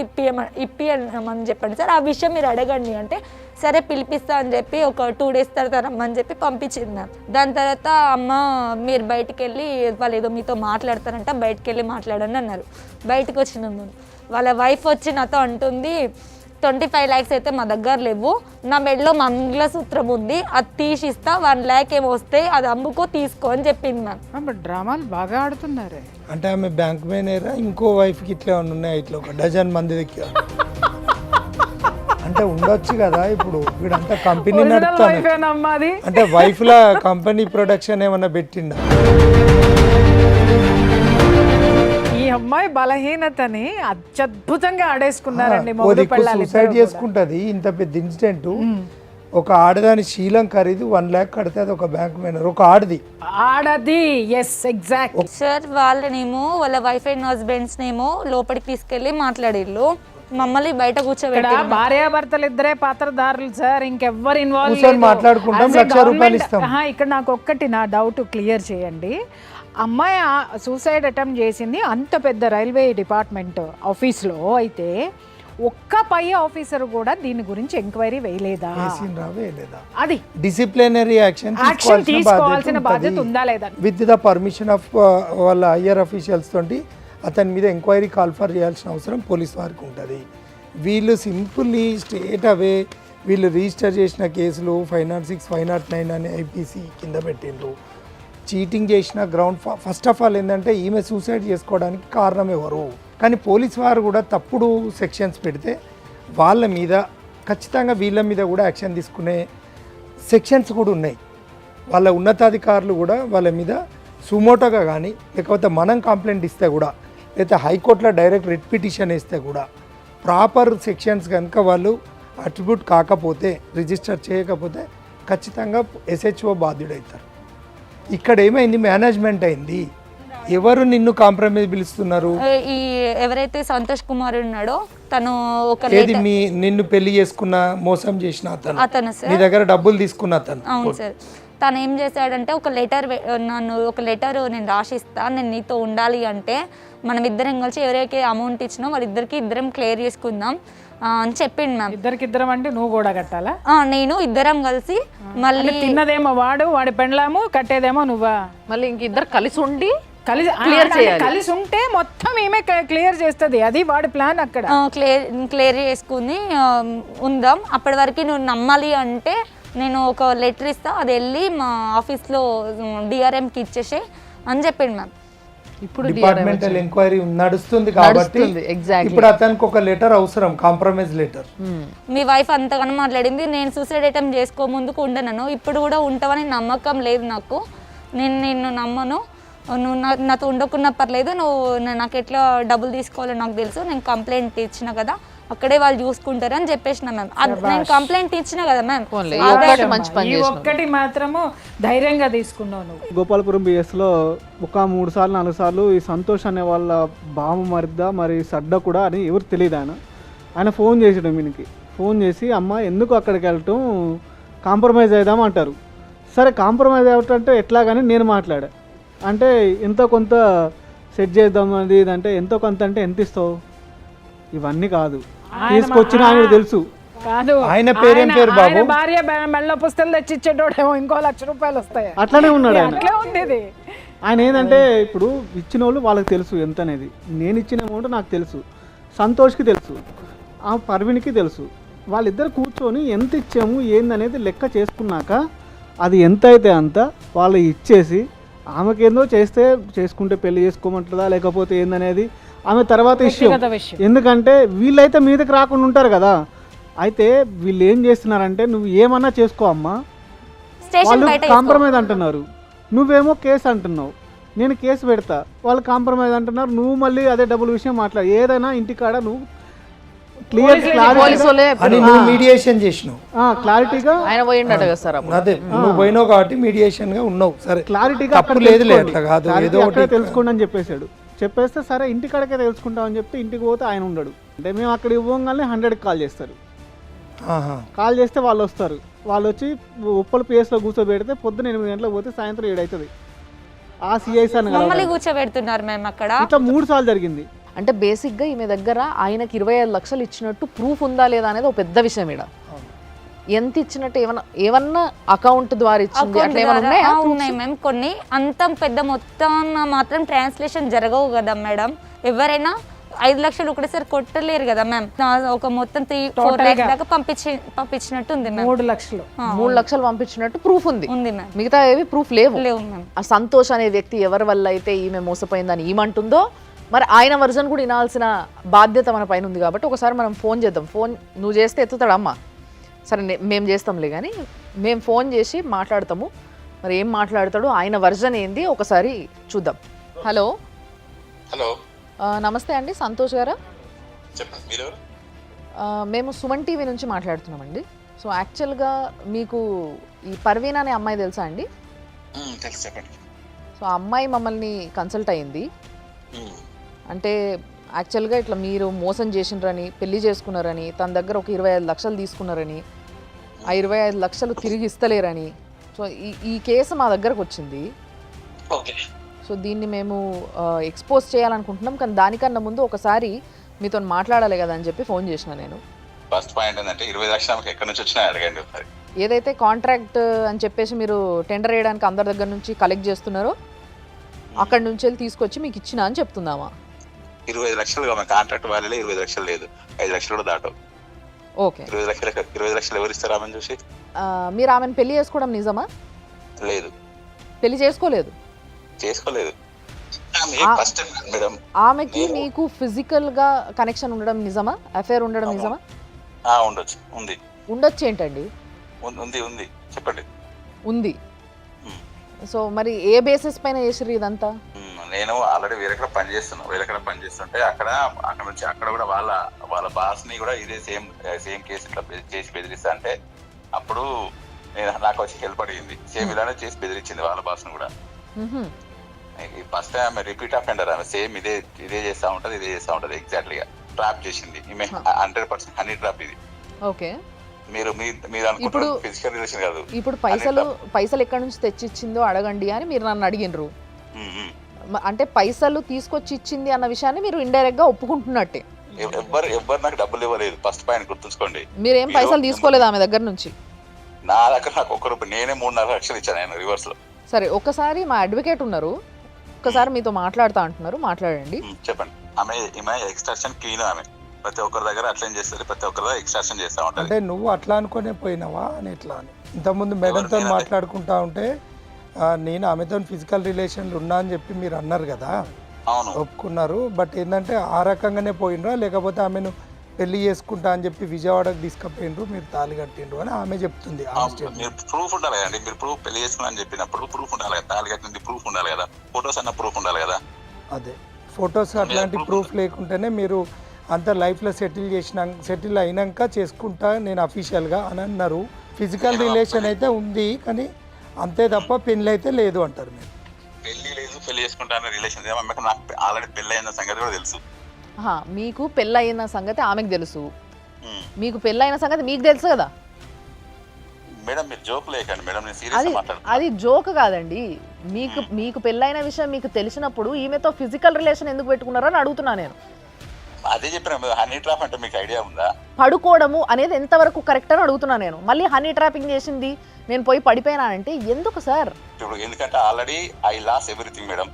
ఇప్పియమని చెప్పండి సార్, ఆ విషయం మీరు అడగండి అంటే సరే పిలిపిస్తా అని చెప్పి ఒక 2 days తర్వాత రమ్మని చెప్పి పంపించింది మ్యామ్. దాని తర్వాత అమ్మ మీరు బయటికి వెళ్ళి వాళ్ళు ఏదో మీతో మాట్లాడతారంట, బయటికి వెళ్ళి మాట్లాడండి అన్నారు. బయటకు వచ్చినాము, వాళ్ళ వైఫ్ వచ్చి నాతో అంటుంది 25 lakhs అయితే మా దగ్గర లేవు, నా మెడలో మంగళసూత్రం ఉంది, అది తీసిస్తా, 1 lakh ఏమో వస్తే అది అమ్ముకో తీసుకో అని చెప్పింది మ్యామ్. డ్రామాలు బాగా ఆడుతున్నారే. అంటే ఆమె బ్యాంక్ మేనేజర్, ఇంకో వైఫ్కి ఇట్లా ఉన్నాయి, ఇట్లా ఒక డజన్ మంది దగ్గర అంటే ఉండొచ్చు కదా. ఇప్పుడు వీడంతా కంపెనీ నడుపుతాను అంటే వైఫ్ లా కంపెనీ ప్రొడక్షన్ ఏమన్నా పెట్టిండా? ఈ అమ్మాయి బలహీనతని అత్యద్భుతంగా ఆడేసుకున్నారండి. సూసైడ్ చేసుకుంటది. ఇంత పెద్ద ఇన్సిడెంట్, ఒక ఆడదాని శీలం ఖరీదు 1 lakh కడితే అది ఒక బ్యాంక్ మేనేజర్, ఒక ఆడది. Yes exact sir. వాళ్ళనేమో వాళ్ళ వైఫ్ అండ్ హస్బెండ్స్ నేమో లోపలికి తీసుకెళ్లి మాట్లాడిళ్ళు, మమ్మల్ని బయట కూర్చోబెట్టి. భార్యాభర్తలు ఇద్దరే పాత్రధారులు సార్, ఇంకెవ్వరు ఇన్వాల్వ్ మాట్లాడుకుంటాం, ₹1,00,000 ఇక్కడ నాకు ఒక్కటి నా డౌట్ క్లియర్ చేయండి. అమ్మాయి సూసైడ్ అటెంప్ట్ చేసింది అంత పెద్ద రైల్వే డిపార్ట్మెంట్ ఆఫీస్లో, అయితే ఒక్క పై ఆఫీసర్ కూడా దీని గురించి ఎంక్వైరీ వేయలేదా? అది డిసిప్లినరీ యాక్షన్ తీసుకోవాల్సిన బాధ్యత ఉందా లేదా? విత్ ద పర్మిషన్ ఆఫ్ వాళ్ళ హయ్యర్ అఫీషియల్స్ తోటి అతని మీద ఎంక్వైరీ కాల్ఫర్ చేయాల్సిన అవసరం పోలీస్ వారికి ఉంటుంది. వీళ్ళు సింపుల్లీ స్ట్రేట్ అవే వీళ్ళు రిజిస్టర్ చేసిన కేసులు 506, 509 అని ఐపీసీ కింద పెట్టిండ్రు. చీటింగ్ చేసిన గ్రౌండ్ ఫస్ట్ ఆఫ్ ఆల్ ఏంటంటే ఈమె సూసైడ్ చేసుకోవడానికి కారణం ఎవరు? కానీ పోలీస్ వారు కూడా తప్పుడు సెక్షన్స్ పెడితే వాళ్ళ మీద ఖచ్చితంగా వీళ్ళ మీద కూడా యాక్షన్ తీసుకునే సెక్షన్స్ కూడా ఉన్నాయి. వాళ్ళ ఉన్నతాధికారులు కూడా వాళ్ళ మీద సుమోటోగా కానీ, లేకపోతే మనం కంప్లైంట్ ఇస్తే కూడా, లేకపోతే హైకోర్టులో డైరెక్ట్ రిట్ పిటిషన్ వేస్తే కూడా ప్రాపర్ సెక్షన్స్ కనుక వాళ్ళు అట్రిబ్యూట్ కాకపోతే, రిజిస్టర్ చేయకపోతే ఖచ్చితంగా ఎస్హెచ్ఓ బాధ్యుడవుతారు. ఇక్కడ ఏమైంది? మేనేజ్మెంట్ అయింది. ఎవరు నిన్ను కాంప్రమైజ్ పిలుస్తున్నారు? ఈ ఎవరైతే సంతోష్ కుమార్ ఉన్నాడో తను ఒక నిన్ను పెళ్లి చేసుకున్న మోసం చేసిన అతను నీ దగ్గర డబ్బులు తీసుకున్న అతను. అవును సార్. తను ఏం చేశాడంటే ఒక లెటర్ నేను రాసిస్తా, నేను నీతో ఉండాలి అంటే మనం ఇద్దరం కలిసి ఎవరైతే అమౌంట్ ఇచ్చినా వాళ్ళిద్దరికి ఇద్దరం క్లియర్ చేసుకుందాం అని చెప్పిండు మ్యామ్. ఇద్దరికిద్దరం అంటే నువ్వు కూడా కట్టాలా? నేను ఇద్దరం కలిసి మళ్ళీ తిన్నదేమో వాడి పెండ్లాము, కట్టేదేమో నువ్వా? మళ్ళీ ఇంక ఇద్దరు కలిసి ఉండి కలిసి ఉంటే మొత్తం ఏమే క్లియర్ చేస్తుంది. అది వాడి ప్లాన్. అక్కడ క్లియర్ చేసుకుని ఉందాం, అప్పటి వరకు నువ్వు నమ్మాలి అంటే నేను ఒక లెటర్ ఇస్తా, అది వెళ్ళి మా ఆఫీస్లో డిఆర్ఎంకి ఇచ్చేసే అని చెప్పిండు మ్యామ్. ఇప్పుడు డిపార్ట్మెంటల్ ఎంక్వైరీ నడుస్తుంది కాబట్టి ఇప్పుడు అతనికి ఒక లెటర్ అవసరం, కాంప్రమైజ్ లెటర్. మీ వైఫ్ అంతగానో మాట్లాడింది, నేను సూసైడ్ అటెంప్ట్ చేసుకో ముందుకు ఉండను, ఇప్పుడు కూడా ఉంటావని నమ్మకం లేదు నాకు, నేను నిన్ను నమ్మను, నువ్వు నాతో ఉండకున్నా పర్లేదు, నువ్వు నాకు ఎట్లా డబ్బులు తీసుకోవాలో నాకు తెలుసు, నేను కంప్లైంట్ ఇచ్చిన కదా, అక్కడే వాళ్ళు చూసుకుంటారు అని చెప్పేసిన మ్యామ్. నేను కంప్లైంట్ ఇచ్చిన కదా మ్యామ్. పోన్లే, ఈ ఒక్కటి మంచి పని ఈ చేసినావు. ఒక్కటి మాత్రము ధైర్యంగా తీసుకున్నావు నువ్వు. గోపాలపురం బిఎస్లో ఒక 3 సార్లు 4 సార్లు ఈ సంతోష్ అనే వాళ్ళ బాము మరిద్దా మరి సడ్డ కూడా అని ఎవరు తెలియదు. ఆయన ఫోన్ చేసాడు వీనికి. ఫోన్ చేసి అమ్మ ఎందుకు అక్కడికి వెళ్ళటం, కాంప్రమైజ్ అవుదాం అంటారు. సరే కాంప్రమైజ్ అవ్వటంటే ఎట్లా కానీ నేను మాట్లాడా. అంటే ఎంతో కొంత సెట్ చేద్దాం అది ఇదంటే ఎంతో కొంత అంటే ఎంత ఇస్తావు, ఇవన్నీ కాదు తీసుకొచ్చిన ఆయన తెలుసు. కాదు ఆయన పేరేం పేరు బాబు? ఆయన భార్య మెల్ల పుస్తకాలు తెచ్చి ఇచ్చేటోడేమో ఇంకో ₹1,00,000 వస్తాయి. అట్లానే ఉన్నాడు ఆయన. అట్లే ఉండేది. ఆయన ఏంటంటే ఇప్పుడు ఇచ్చిన వాళ్ళు వాళ్ళకి తెలుసు ఎంత అనేది. నేను ఇచ్చిన అమౌంట్ నాకు తెలుసు, సంతోష్కి తెలుసు, ఆ పర్వీన్కి తెలుసు. వాళ్ళిద్దరు కూర్చొని ఎంత ఇచ్చాము ఏందనేది లెక్క చేసుకున్నాక అది ఎంత అయితే అంత వాళ్ళు ఇచ్చేసి ఆమెకేందో చేస్తే చేసుకుంటే పెళ్లి చేసుకోమంటుందా లేకపోతే ఏందనేది ఆమె తర్వాత విషయం. ఎందుకంటే వీళ్ళైతే మీదకి రాకుండా ఉంటారు కదా. అయితే వీళ్ళు ఏం చేస్తున్నారంటే నువ్వు ఏమన్నా చేసుకో అమ్మా, వాళ్ళు కాంప్రమైజ్ అంటున్నారు, నువ్వేమో కేసు అంటున్నావు, నేను కేసు పెడతా, వాళ్ళు కాంప్రమైజ్ అంటున్నారు, నువ్వు మళ్ళీ అదే డబ్బుల విషయం మాట్లాడు. ఏదైనా ఇంటికాడ నువ్వు అని నువ్వు మీడియేషన్ చేసినావు, క్లారిటీగా ఆయన పోయిండట కదా సార్ అప్పుడు. అదే నువ్వు పోయినావు కాబట్టి మీడియేషన్ గా ఉన్నావు. సరే క్లారిటీగా తప్పు లేదులే, అట్లా కాదు, ఏదో ఒకటి తెలుసుకోండి అని చెప్పేశాడు. చెప్పేస్తే సరే ఇంటికాడకే తెలుసుకుంటామని చెప్తే ఇంటికి పోతే ఆయన ఉండడు. అంటే మేము అక్కడ ఇవ్వగానే 100కి కాల్ చేస్తారు. కాల్ చేస్తే వాళ్ళు వస్తారు. వాళ్ళు వచ్చి ఉప్పల పిఎస్లో కూర్చోబెడితే పొద్దున 8 గంటలకు పోతే సాయంత్రం 7 అవుతుంది. ఆ సిఐస్ అని మమ్మల్ని కూర్చోబెడుతున్నారు మేము అక్కడ. ఇట్లా 3 సార్లు జరిగింది. అంటే బేసిక్గా ఈమె దగ్గర ఆయనకి 25 లక్షలు ఇచ్చినట్టు ప్రూఫ్ ఉందా లేదా అనేది ఒక పెద్ద విషయం. ఇక్కడ ఎంత ఇచ్చినట్టు ఏమన్నా అకౌంట్ ద్వారా ఇచ్చింది అట్లా ఏమైనా ఉన్నాయా? ఉన్నాయి మేము కొన్ని. అంత పెద్ద మొత్తం మాత్రం ట్రాన్స్లేషన్ జరగవు కదా మేడం. ఎవరైనా 5 లక్షలు ఒకటేసారి కొట్టలేరు కదా మ్యామ్. ఒక మొత్తం 3-4 lakhs దాకా పంపించినట్టు ఉంది మ్యామ్. 3 లక్షలు 3 లక్షలు పంపించినట్టు ప్రూఫ్ ఉంది మ్యామ్. మిగతా ఏవి ప్రూఫ్ లేవు మ్యామ్. ఆ సంతోష్ అనే వ్యక్తి ఎవరి వల్ల అయితే ఈమె మోసపోయిందని ఏమంటుందో మరి ఆయన వర్జన్ కూడా వినాల్సిన బాధ్యత మన పైన ఉంది. కాబట్టి ఒకసారి మనం ఫోన్ చేద్దాం. ఫోన్ నువ్వు చేస్తే ఎత్తుతాడు అమ్మ. సరే మేము చేస్తాంలే కానీ మేము ఫోన్ చేసి మాట్లాడతాము. మరి ఏం మాట్లాడతాడు, ఆయన వర్జన్ ఏంది ఒకసారి చూద్దాం. హలో హలో నమస్తే అండి, సంతోష్ గారా? చెప్పండి, మీరు మేము సుమన్ టీవీ నుంచి మాట్లాడుతున్నామండి. సో యాక్చువల్గా మీకు ఈ పర్వీన్ అనే అమ్మాయి తెలుసా అండి? తెలుసు, చెప్పండి. సో ఆ అమ్మాయి మమ్మల్ని కన్సల్ట్ అయ్యింది. అంటే యాక్చువల్గా ఇట్లా మీరు మోసం చేసినారని, పెళ్లి చేసుకున్నారని, తన దగ్గర ఒక 25 లక్షలు తీసుకున్నారని, ఆ 25 లక్షలు తిరిగి ఇస్తలేరని. సో ఈ కేసు మా దగ్గరకు వచ్చింది. ఓకే. సో దీన్ని మేము ఎక్స్పోజ్ చేయాలనుకుంటున్నాం. కానీ దానికన్నా ముందు ఒకసారి మీతో మాట్లాడాలి కదా అని చెప్పి ఫోన్ చేసిన నేను. ఫస్ట్ పాయింట్ ఏంటంటే 20 లక్షలు ఆమెకి ఎక్కడి నుంచి వచ్చినా అడగండి ఒకసారి. ఏదైతే కాంట్రాక్ట్ అని చెప్పేసి మీరు టెండర్ వేయడానికి అందరి దగ్గర నుంచి కలెక్ట్ చేస్తున్నారో అక్కడి నుంచి వెళ్ళి తీసుకొచ్చి మీకు ఇచ్చినా అని చెప్తుందామా? 25 లక్షలు కాంట్రాక్ట్ వాల్యూలే 25 లక్షలు లేదు, 5 లక్షలు కూడా దాటవు. ఓకే. 20 లక్షలు ఎవరు ఇస్తారు ఆమెను చూసి? మీరు ఆమెను పెళ్లి చేసుకోవడం నిజమా? లేదు, పెళ్లి చేసుకోలేదు. మేడం ఆమెకి మీకు ఫిజికల్ గా కనెక్షన్ ఉండడం నిజమా? అఫేర్ ఉండడం నిజమా? ఉండొచ్చు, ఉంది. ఉండొచ్చు ఏంటండి? ఉంది చెప్పండి. ఉంది. సో మరి ఏ బేసిస్ పైన చేసిర్రు ఇదంతా? నేను ఆల్రెడీ వేరేక్కడ పనిచేస్తుంటే అక్కడ నుంచి అక్కడ కూడా వాళ్ళ బాస్ ని కూడా ఇదే సేమ్ కేసు ఇట్లా చేసి బెదిరిస్తా అంటే అప్పుడు నాకు వచ్చి హెల్ప్ అడిగింది. సేమ్ ఇలానే చేసి బెదిరించింది వాళ్ళ బాస్ ని కూడా. ఫస్ట్ టైం ఆమె రిపీట్ అఫెండర్. ఆమె సేమ్ ఇదే చేస్తా ఉంటది ఎగ్జాక్ట్లీగా. ట్రాప్ చేసింది ఈమె 100% హనీ ట్రాప్ ఇది. ఓకే. మీరు అనుకుంటారు ఫిజికల్ రిలేషన్ కాదు. ఇప్పుడు పైసలు ఎక్కడి నుంచి తెచ్చిచ్చిందో అడగండి అని మీరు నన్ను అడిగినరు. అంటే పైసలు తీసుకొచ్చి ఇచ్చింది అన్న విషయాన్ని మీరు ఇండైరెక్ట్ గా ఒప్పుకుంటున్నట్టే. ఎవ్వరు నాకు డబ్బులు ఇవ్వలేదు. ఫస్ట్ పాయింట్ గుర్తుంచుకోండి. మీరేం పైసలు తీసుకోలేదు ఆమె దగ్గర నుంచి? నా దగ్గర నాకు ఒక్క రూపాయి, నేనే 3.5 లక్షలు ఇచ్చాను ఆయన రివర్స్ లో. సరే, ఒక్కసారి మా అడ్వకేట్ ఉన్నారు, ఒక్కసారి మీతో మాట్లాడుతా అంటున్నారు, మాట్లాడండి. చెప్పండి. ఈమె ఎక్స్ట్రాక్షన్ క్వీన్. ఆమె ప్రతి ఒక్కరి దగ్గర అట్లా చేస్తారు, ప్రతి ఒక్కరి దగ్గర ఎక్స్ట్రాక్షన్ చేస్తా ఉంటారు. అంటే నువ్వు అట్లా అనుకునే పోయినావా అని ఎట్లా అని ఇంతకుముందు మేడంతో మాట్లాడుకుంటా ఉంటే నేను ఆమెతో ఫిజికల్ రిలేషన్లు ఉన్నా అని చెప్పి మీరు అన్నారు కదా, ఒప్పుకున్నారు. బట్ ఏంటంటే ఆ రకంగానే పోయినరా లేకపోతే ఆమెను పెళ్లి చేసుకుంటా అని చెప్పి విజయవాడకు తీసుకుపోయినరు, మీరు తాళి కట్టిండ్రు అని ఆమె చెప్తుంది. ప్రూఫ్ ఉండాలి కదండి. మీరు ప్రూఫ్ పెళ్లి చేసుకున్నా అని చెప్పినప్పుడు ప్రూఫ్ ఉండాలి కదా. తాళి కట్టింది ప్రూఫ్ ఉండాలి కదా. ఫొటోస్ అన్న ప్రూఫ్ ఉండాలి కదా. అదే ఫొటోస్ అట్లాంటి ప్రూఫ్ లేకుంటేనే మీరు అంత లైఫ్లో సెటిల్ అయినాక చేసుకుంటా నేను అఫీషియల్గా అని అన్నారు. ఫిజికల్ రిలేషన్ అయితే ఉంది కానీ అంతే తప్ప పెళ్ళి అయితే లేదు అంటారు మీరు. పెళ్లి లేదు, పెళ్లి చేసుకుంటాను రిలేషన్ నాకు ఆల్రెడీ పెళ్లి అయిన సంగతి కూడా తెలుసు. మీకు పెళ్ళయిన సంగతి ఆమెకు తెలుసు, మీకు పెళ్ళైన సంగతి మీకు తెలుసు కదా మేడం. మీరు జోక్ లేకండి మేడం, నేను సీరియస్ మాట్లాడుతున్నాను. అది జోక్ కాదండి. మీకు పెళ్ళైన విషయం మీకు తెలిసినప్పుడు ఈమెతో ఫిజికల్ రిలేషన్ ఎందుకు పెట్టుకున్నారని అడుగుతున్నా నేను. అదే చెప్పిన హనీ ట్రాప్ అంటే మీకు ఐడియా ఉందా? పడుకోవడము అనేది ఎంతవరకు కరెక్ట్ అని అడుగుతున్నా నేను. మళ్ళీ హనీ ట్రాపింగ్ చేసింది నేను పోయి పడిపోయినానంటే ఎందుకు సార్? ఇప్పుడు ఎందుకంటే already I lost everything madam.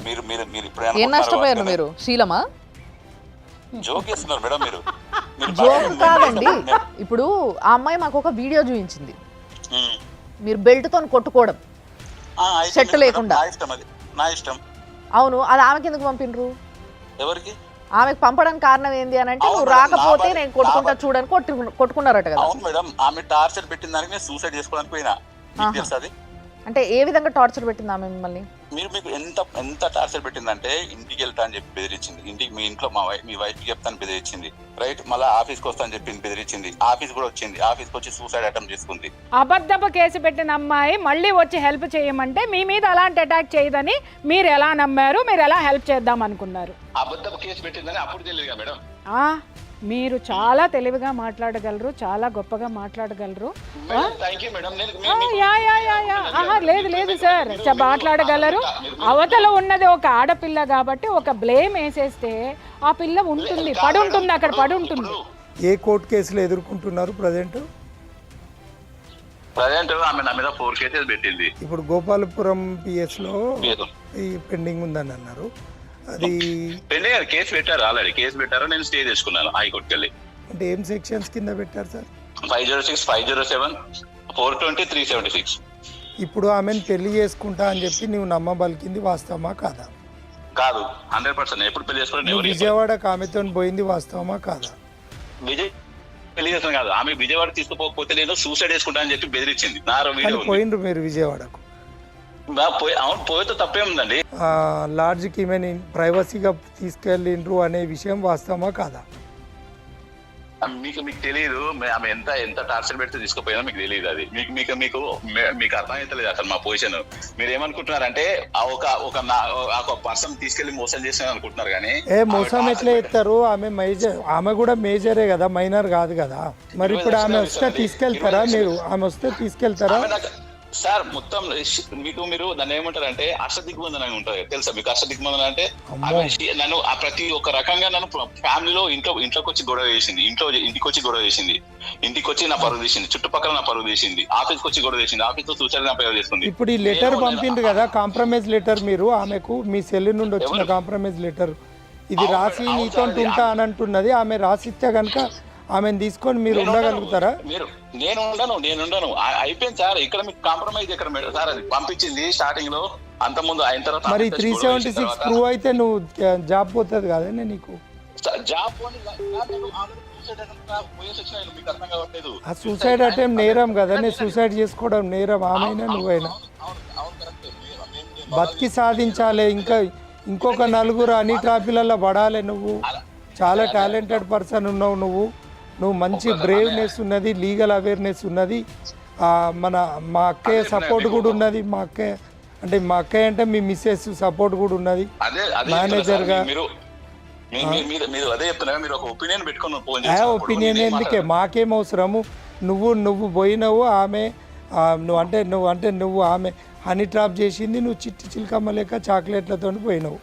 మీరు మీరు మీరు ఇప్పుడు ఏం నష్టపోయారు మీరు? శీలమా? జోక్ చేస్తున్నారు మేడం మీరు. జోక్ కాదండి. ఇప్పుడు ఆ అమ్మాయి మాకు ఒక వీడియో చూపించింది, మీరు బెల్ట్ తో కొట్టుకోవడం సెట్ లేకుండా. నా ఇష్టం. అవును, అది ఆమెకి ఎందుకు పంపినరు? ఎవరికి? ఆమెకు పంపడానికి కారణం ఏంది అని అంటే నువ్వు రాకపోతే నేను కొట్టుకుంటా చూడని కొట్టుకున్నారట కదా. అవును మేడం, ఆమె టార్చర్ పెట్టిన దానికి నేను సూసైడ్ చేసుకోవడానికి పోయినా. అంటే ఏ విధంగా టార్చర్ పెట్టింది ఆమె మిమ్మల్ని? మీకు ఎంత టార్చర్ పెట్టిందంటే ఇంటికి వెళ్తా అని చెప్పి బెదిరించింది. ఇంటికి మీ ఇంట్లో మీ వైఫ్ చెప్తాను బెదిరించింది, రైట్. మళ్ళీ ఆఫీస్కి వస్తా అని చెప్పింది, బెదిరించింది. ఆఫీస్ కూడా వచ్చింది, ఆఫీస్కి వచ్చి సూసైడ్ అటెంప్ట్ చేసుకుంది. అబద్ధపు కేసు పెట్టిన అమ్మాయి మళ్ళీ వచ్చి హెల్ప్ చేయమంటే మీ మీద అలాంటి అటాక్ చేయదని మీరు ఎలా నమ్మారు? మీరు ఎలా హెల్ప్ చేద్దాం అనుకున్నారు? అబద్ధపు కేసు పెట్టిందని అప్పుడు తెలియదుగా మేడం. మీరు చాలా తెలివిగా మాట్లాడగలరు, చాలా గొప్పగా మాట్లాడగలరు. లేదు సార్, మాట్లాడగలరు. అవతల ఉన్నది ఒక ఆడపిల్ల కాబట్టి ఒక బ్లేమ్ వేసేస్తే ఆ పిల్ల ఉంటుంది, పడి ఉంటుంది, అక్కడ పడి ఉంటుంది. ఏ కోర్టు కేసులు ఎదుర్కొంటున్నారు ప్రజెంట్? ఆమె నా మీద 4 కేసెస్ పెట్టింది. ఇప్పుడు గోపాలపురం పిఎస్లో ఈ పెండింగ్ ఉందని అన్నారు. అది పెండింగ్ కేసు పెట్టారు, ఆల్రెడీ కేసు పెట్టారు. నేను స్టే చేసుకున్నాను హైకోర్టుకి వెళ్ళి. అంటే ఏం సెక్షన్స్ కింద పెట్టారు సార్? 506, 507, 420, 376. ఇప్పుడు ఆమెను పెళ్లి చేసుకుంటా అని చెప్పి నువ్వు నమ్మబలికింది వాస్తవమా కాదా? కాదు, 100%. ఎప్పుడు పెళ్లి చేసుకోవాలి? విజయవాడకు ఆమెతో పోయింది వాస్తవమా కాదా? పెళ్లి చేస్తాను కాదు, ఆమె విజయవాడ తీసుకుపోకపోతే నేను సూసైడ్ చేసుకుంటా అని చెప్పి బెదిరించింది. పోయిండ్రు మీరు విజయవాడకు? అవును, పోయితే తప్పేముందండి. లాడ్జ్కి ఈమెను ప్రైవసీగా తీసుకెళ్ళిండ్రు అనే విషయం వాస్తవమా కాదా? మీకు తెలియదు ఆమె ఎంత టార్చర్ పెడితే తీసుకుపోయినా మీకు తెలియదు. అది మీకు అర్థమైతలేదు అసలు మా పొజిషన్. మీరు ఏమనుకుంటున్నారంటే ఒక పర్సన్ తీసుకెళ్లి మోసం చేసిన అనుకుంటున్నారు కానీ మోసం ఎట్లా చేస్తారు? ఆమె కూడా మేజరే కదా, మైనర్ కాదు కదా. మరి ఇప్పుడు ఆమె వస్తే తీసుకెళ్తారా మీరు? ఆమె వస్తే తీసుకెళ్తారా సార్? మొత్తం మీరు దాన్ని ఏమంటారంటే అష్టదిగ్బంధన అని ఉంటుంది తెలుసా మీకు? అష్టదిగ్బంధన అంటే నన్ను ప్రతి ఒక్క రకంగా నన్ను ఫ్యామిలీలో ఇంట్లోకి వచ్చి గొడవ చేసింది, ఇంటికి వచ్చి గొడవ చేసింది, ఇంటికి వచ్చి నా పరువు తీసింది, చుట్టుపక్కల నా పరువు తీసింది, ఆఫీస్కి వచ్చి గొడవ చేసింది, ఆఫీస్ లో సూసైడ్ నా పరువు చేస్తుంది. ఇప్పుడు ఈ లెటర్ పంపిండ్రు కదా, కాంప్రమైజ్ లెటర్, మీరు ఆమెకు మీ సెల్ నుండి వచ్చిన కాంప్రమైజ్ లెటర్ ఇది రాసి నీతో ఉంటా అని అంటున్నది. ఆమె రాసిస్తే కనుక ఆమెను తీసుకొని మీరు ఉండగలుగుతారా? నేను ఉండను. అయిపోయింది సార్. ఇక్కడ మీకు కాంప్రమైజ్ ఎక్కడ సార్? అది పంపించింది స్టార్టింగ్ లో, అంత ముందు అయిన తర్వాత. మరి 376 ప్రూవ్ అయితే నువ్వు జాబ్ పోతుంది కదా నీకు? జాబ్ ఆ సూసైడ్ అటెంప్ట్ నేరం కదా, నేను సూసైడ్ చేసుకోవడం నేరం. ఆమెనా నువ్వైనా బతికి సాధించాలి. ఇంకొక నలుగురు అన్ని ట్రాఫీలలో పడాలి. నువ్వు చాలా టాలెంటెడ్ పర్సన్ ఉన్నావు. నువ్వు మంచి బ్రేవ్నెస్ ఉన్నది, లీగల్ అవేర్నెస్ ఉన్నది. మా అక్కయ్య సపోర్ట్ కూడా ఉన్నది. మా అక్కయ్య అంటే మీ మిస్సెస్ సపోర్ట్ కూడా ఉన్నది మేనేజర్గా. ఒపీనియన్ ఎందుకే? మాకేం అవసరము? నువ్వు పోయినావు, నువ్వు ఆమె హనీ ట్రాప్ చేసింది, నువ్వు చిట్టి చిలకమ్మ లేక చాక్లెట్లతో పోయినావు.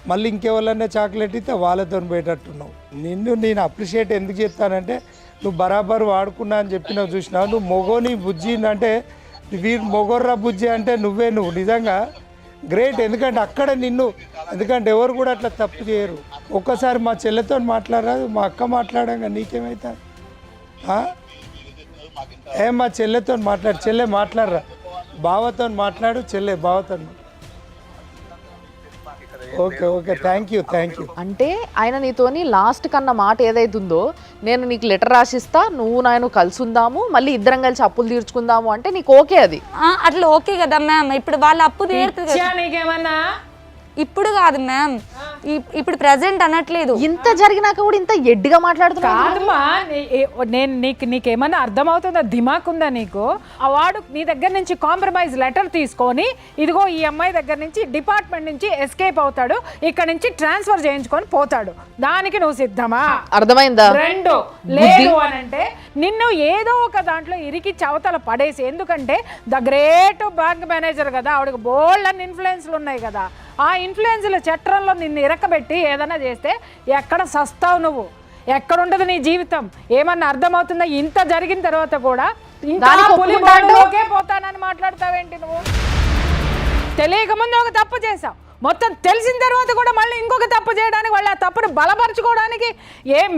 మళ్ళీ ఇంకెవరన్నా చాక్లెట్ ఇస్తే వాళ్ళతో పోయేటట్టున్నావు. నేను అప్రిషియేట్ ఎందుకు చెప్తానంటే నువ్వు బరాబర్ వాడుకున్నా అని చెప్పినావు, చూసినావు. నువ్వు మొగోని బుజ్జి అంటే వీరు మొగోర్రా బుజ్జి అంటే నువ్వు నిజంగా గ్రేట్. ఎందుకంటే అక్కడ ఎందుకంటే ఎవరు కూడా అట్లా తప్పు చేయరు. ఒక్కసారి మా చెల్లెతో మాట్లాడరాదు? మా అక్క మాట్లాడంగా నీకేమైతా? మా చెల్లెతో మాట్లాడు. చెల్లె మాట్లాడరా, బావతో మాట్లాడు. చెల్లె బావతో. Okay thank you. అంటే ఆయన నీతోని లాస్ట్ కన్నా మాట ఏదైతుందో, నేను నీకు లెటర్ రాసిస్తా, నువ్వు నేను కలిసి ఉందాము, మళ్ళీ ఇద్దరం కలిసి అప్పులు తీర్చుకుందాము అంటే నీకు ఓకే? అది అట్లా ఓకే కదా మ్యామ్. ఇప్పుడు వాళ్ళ అప్పు తీరుతుంది. నీకేమన్నా ఇప్పుడు కాదు మ్యామ్, ఇప్పుడు ప్రెసెంట్ అనట్లేదు. ఇంత జరిగినాక కూడా ఇంత ఎడ్డిగా మాట్లాడుతున్నా. కాదమ్మా, నేను నీకేమన్నా అర్థమవుతుందా, దిమాక్ ఉందా నీకు? ఆ వాడు నీ దగ్గర నుంచి కాంప్రమైజ్ లెటర్ తీసుకొని ఇదిగో ఈ అమ్మాయి దగ్గర నుంచి డిపార్ట్మెంట్ నుంచి ఎస్కేప్ అవుతాడు, ఇక్కడ నుంచి ట్రాన్స్ఫర్ చేయించుకొని పోతాడు, దానికి నువ్వు సిద్ధమా? అర్థమైందా? రెండు లేదు అని అంటే నిన్ను ఏదో ఒక దాంట్లో ఇరికి చవతల పడేసి, ఎందుకంటే ద గ్రేట్ బ్యాంక్ మేనేజర్ కదా, ఆవిడకి బోల్డ్ అన్ని ఇన్ఫ్లుయెన్స్లు ఉన్నాయి కదా, ఆ ఇన్ఫ్లుయెన్స్ల చట్రంలో నిన్ను ఇరకబెట్టి ఏదైనా చేస్తే ఎక్కడ సస్తావు నువ్వు, ఎక్కడుండదు నీ జీవితం? ఏమన్నా అర్థమవుతుందా? ఇంత జరిగిన తర్వాత కూడా ఇంకా పులికే పోతానని మాట్లాడతావేంటి నువ్వు? తెలియక ముందు ఒక తప్పు చేసావు, మొత్తం తెలిసిన తర్వాత కూడా మళ్ళీ ఇంకొక తప్పు చేయడానికి, వాళ్ళు ఆ తప్పును బలపరచుకోవడానికి ఏం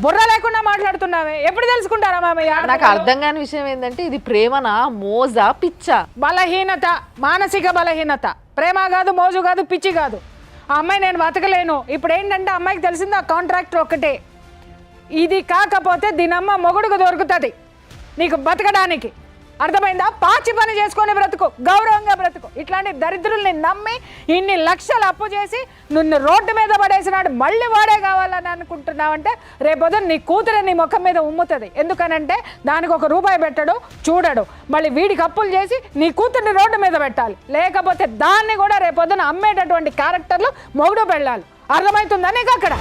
బుర్ర లేకుండా మాట్లాడుతున్నావే? ఎప్పుడు తెలుసుకుంటారా మామయ్య? నాకు అర్థం కాని విషయం ఏంటంటే ఇది ప్రేమనా, మోజా, పిచ్చా? బలహీనత, మానసిక బలహీనత. ప్రేమ కాదు, మోజు కాదు, పిచ్చి కాదు. ఆ అమ్మాయి నేను బతకలేను. ఇప్పుడు ఏంటంటే అమ్మాయికి తెలిసింది ఆ కాంట్రాక్టర్ ఒకటే, ఇది కాకపోతే దీనమ్మ మొగుడుకు దొరుకుతుంది నీకు బతకడానికి. అర్థమైందా? పాచి పని చేసుకొని బ్రతుకు, గౌరవంగా బ్రతుకు. ఇట్లాంటి దరిద్రుల్ని నమ్మి ఇన్ని లక్షలు అప్పు చేసి నిన్ను రోడ్డు మీద పడేసినాడు, మళ్ళీ వాడే కావాలని అనుకుంటున్నావంటే రేపొద్దున నీ కూతురు నీ ముఖం మీద ఉమ్ముతుంది. ఎందుకనంటే దానికి ₹1 పెట్టడు, చూడడు. మళ్ళీ వీడికి అప్పులు చేసి నీ కూతుర్ని రోడ్డు మీద పెట్టాలి, లేకపోతే దాన్ని కూడా రేపొద్దున అమ్మేటటువంటి క్యారెక్టర్లు మొగుడు పెళ్ళాలి. అర్థమవుతుందా నీకు? అక్కడ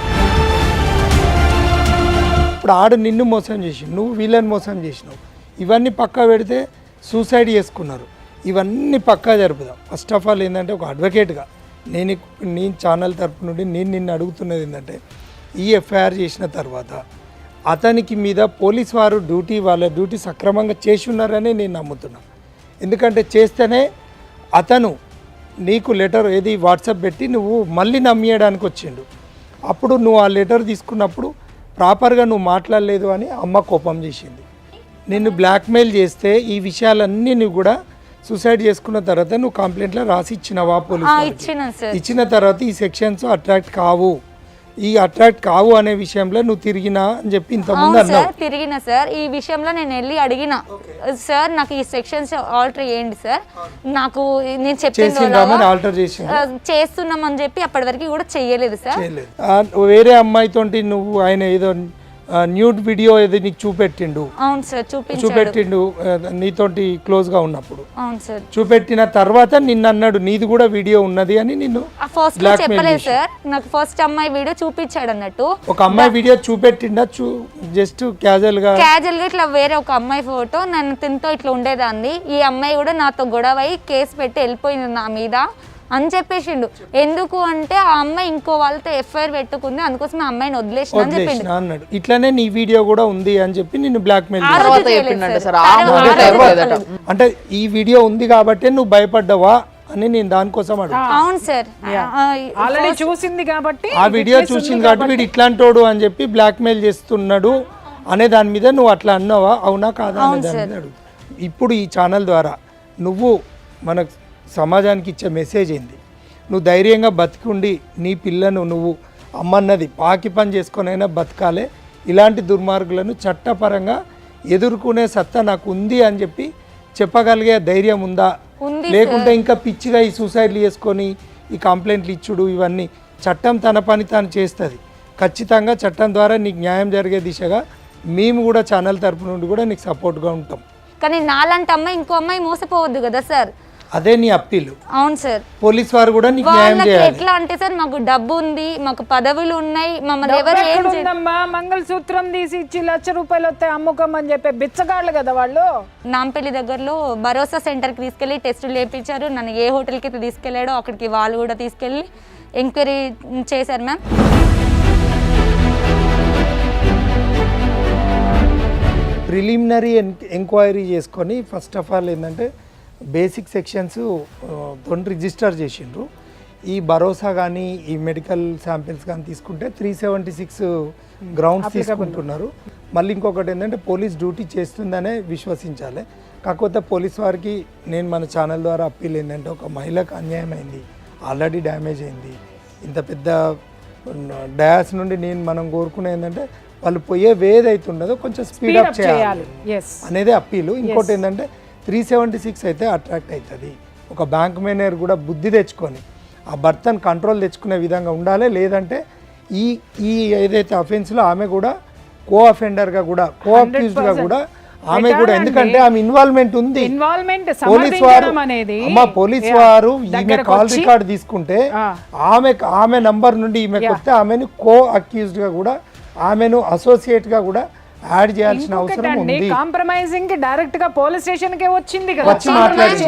ఇప్పుడు ఆడు నిన్ను మోసం చేసి, నువ్వు వీళ్ళని మోసం చేసినావు. ఇవన్నీ పక్కా పెడితే సూసైడ్ చేసుకున్నారు. ఇవన్నీ పక్కా జరుపుదాం. ఫస్ట్ ఆఫ్ ఆల్ ఏంటంటే ఒక అడ్వకేట్గా నీ ఛానల్ తరపు నుండి నేను నిన్ను అడుగుతున్నది ఏంటంటే, ఈ ఎఫ్ఐఆర్ చేసిన తర్వాత అతనికి మీద పోలీస్ వారు వాళ్ళ డ్యూటీ సక్రమంగా చేసి ఉన్నారని నేను నమ్ముతున్నాను. ఎందుకంటే చేస్తేనే అతను నీకు లెటర్ ఏది వాట్సాప్ పెట్టి నువ్వు మళ్ళీ నమ్మేయడానికి వచ్చిండు. అప్పుడు నువ్వు ఆ లెటర్ తీసుకున్నప్పుడు ప్రాపర్గా నువ్వు మాట్లాడలేదు అని అమ్మ కోపం చేసింది. నిన్ను బ్లాక్మెయిల్ చేస్తే ఈ విషయాలన్నీ నువ్వు కూడా సూసైడ్ చేసుకున్న తర్వాత నువ్వు కంప్లైంట్లో రాసి ఇచ్చినవా పోలీసు? ఇచ్చిన తర్వాత ఈ సెక్షన్స్ అట్రాక్ట్ కావు అనే విషయంలో నువ్వు తిరిగినా అని చెప్పి ఇంతకుముందు అన్నావు. తిరిగినా సార్, ఈ విషయంలో నేను వెళ్ళి అడిగిన సార్, నాకు ఈ సెక్షన్స్ ఆల్టర్ చేయండి సార్, నాకు నేను చెప్పింది ఆల్టర్ చేస్తున్నామని చెప్పి అప్పటి వరకు కూడా చెయ్యలేదు సార్. వేరే అమ్మాయితోటి నువ్వు ఆయన ఏదో న్యూడ్ వీడియో ఏదో నీకు చూపెట్టిండు. అవును సార్, చూపెట్టిండు నీతోటి క్లోజ్ గా ఉన్నప్పుడు. అవును సార్. చూపెట్టిన తర్వాత నిన్ను అన్నాడు నీది కూడా వీడియో ఉన్నది అని నిన్ను ఫస్ట్ చెప్పలేదు సార్. నాకు ఫస్ట్ అమ్మాయి వీడియో చూపించాడు అన్నట్టు. ఒక అమ్మాయి వీడియో చూపెట్టిండా? జస్ట్ క్యాజువల్ గా ఇట్లా వేరే ఒక అమ్మాయి ఫోటో, నన్ను తింతో ఇట్లా ఉండేదాన్ని, ఈ అమ్మాయి కూడా నాతో గొడవ అయి కేసు పెట్టి వెళ్ళిపోయింది నా మీద అని చెప్పేసిండు. ఎందుకు అంటే ఆ అమ్మాయి ఇంకో వాళ్ళతో ఎఫ్ఐఆర్ పెట్టుకుంది, అందుకోసం ఆ అమ్మాయిని వదిలేసిన అని చెప్పిండు అన్నాడు. ఇట్లానే నీ వీడియో కూడా ఉంది అని చెప్పి నిన్ను బ్లాక్ మెయిల్ అంటే ఈ వీడియో ఉంది కాబట్టి నువ్వు భయపడ్డావా అని నేను దానికోసం అడుగు. అవును సార్, ఆల్రెడీ చూసింది కాబట్టి, ఆ వీడియో చూసింది కాబట్టి వీడు ఇట్లాంటోడు అని చెప్పి బ్లాక్ మెయిల్ చేస్తున్నాడు అనే దాని మీద నువ్వు అట్లా అన్నావా, అవునా కాదా అనే దాని మీద అడుగు. ఇప్పుడు ఈ ఛానల్ ద్వారా నువ్వు మన సమాజానికి ఇచ్చే మెసేజ్ ఏంది? నువ్వు ధైర్యంగా బతికుండి నీ పిల్లను నువ్వు అమ్మన్నది పాకి పని చేసుకొనైనా బతకాలే. ఇలాంటి దుర్మార్గులను చట్టపరంగా ఎదుర్కొనే సత్తా నాకు ఉంది అని చెప్పి చెప్పగలిగే ధైర్యం ఉందా? లేకుంటే ఇంకా పిచ్చిగా ఈ సూసైడ్లు చేసుకొని ఈ కంప్లైంట్లు ఇచ్చుడు ఇవన్నీ చట్టం తన పని తాను చేస్తుంది. ఖచ్చితంగా చట్టం ద్వారా నీకు న్యాయం జరిగే దిశగా మేము కూడా ఛానల్ తరపు నుండి కూడా నీకు సపోర్ట్గా ఉంటాం. కానీ నాలాంటి అమ్మాయి ఇంకో అమ్మాయి మోసపోవద్దు కదా సార్. అదే నీ అప్పీలు. అవును సార్. పోలీస్ వారు కూడా నీకు న్యాయం చేయాలి. ఎట్లా అంటే సార్, మాకు డబ్బు ఉంది, మాకు పదవులు ఉన్నాయి, మమ్మల్ని ఎవరు ఏం చేద్దమ్మా, మంగళసూత్రం తీసి ఇచ్చి ₹1,00,000 వస్తాయి అమ్ముకోమని చెప్పే బిచ్చగాళ్ళు కదా వాళ్ళు. నాంపల్లి దగ్గరలో భరోసా సెంటర్కి తీసుకెళ్ళి టెస్టులు చేయించారు. నన్ను ఏ హోటల్కి అయితే తీసుకెళ్ళాడో అక్కడికి వాళ్ళు కూడా తీసుకెళ్ళి ఎంక్వైరీ చేశారు మ్యామ్. ప్రిలిమినరీ ఎంక్వైరీ చేసుకొని ఫస్ట్ ఆఫ్ ఆల్ ఏంటంటే బేసిక్ సెక్షన్స్ తోటి రిజిస్టర్ చేసిండ్రు. ఈ భరోసా కానీ ఈ మెడికల్ శాంపిల్స్ కానీ తీసుకుంటే 376 గ్రౌండ్స్ తీసుకుంటున్నారు. మళ్ళీ ఇంకొకటి ఏంటంటే పోలీస్ డ్యూటీ చేస్తుందనే విశ్వసించాలి. కాకపోతే పోలీస్ వారికి నేను మన ఛానల్ ద్వారా అప్పీల్ ఏంటంటే, ఒక మహిళకు అన్యాయం అయింది, ఆల్రెడీ డ్యామేజ్ అయింది, ఇంత పెద్ద డయాస్ నుండి మనం కోరుకునేది ఏంటంటే వాళ్ళు పోయే వేది అవుతుండదో కొంచెం స్పీడప్ చేయాలి అనేది అప్పీలు. ఇంకోటి ఏంటంటే 376 అయితే అట్రాక్ట్ అవుతుంది. ఒక బ్యాంక్ మేనేజర్ కూడా బుద్ధి తెచ్చుకొని ఆ భర్తను కంట్రోల్ తెచ్చుకునే విధంగా ఉండాలి. లేదంటే ఈ ఈ ఏదైతే అఫెన్స్లో ఆమె కూడా కో అఫెండర్గా కూడా కో అక్యూజ్డ్గా కూడా ఆమె కూడా, ఎందుకంటే ఆమె ఇన్వాల్వ్మెంట్ ఉంది. పోలీస్ వారు పోలీస్ వారు ఈమె కాల్ రికార్డ్ తీసుకుంటే ఆమె నంబర్ నుండి ఈమెకు వస్తే ఆమెను కో అక్యూజ్డ్ గా కూడా ఆమెను అసోసియేట్ గా కూడా యాడ్ చేయాల్సిన అవసరం ఉంది. కాంప్రమైజింగ్ కి డైరెక్ట్ గా పోలీస్ స్టేషన్ కే వచ్చింది కదా, వచ్చి మాట్లాడింది.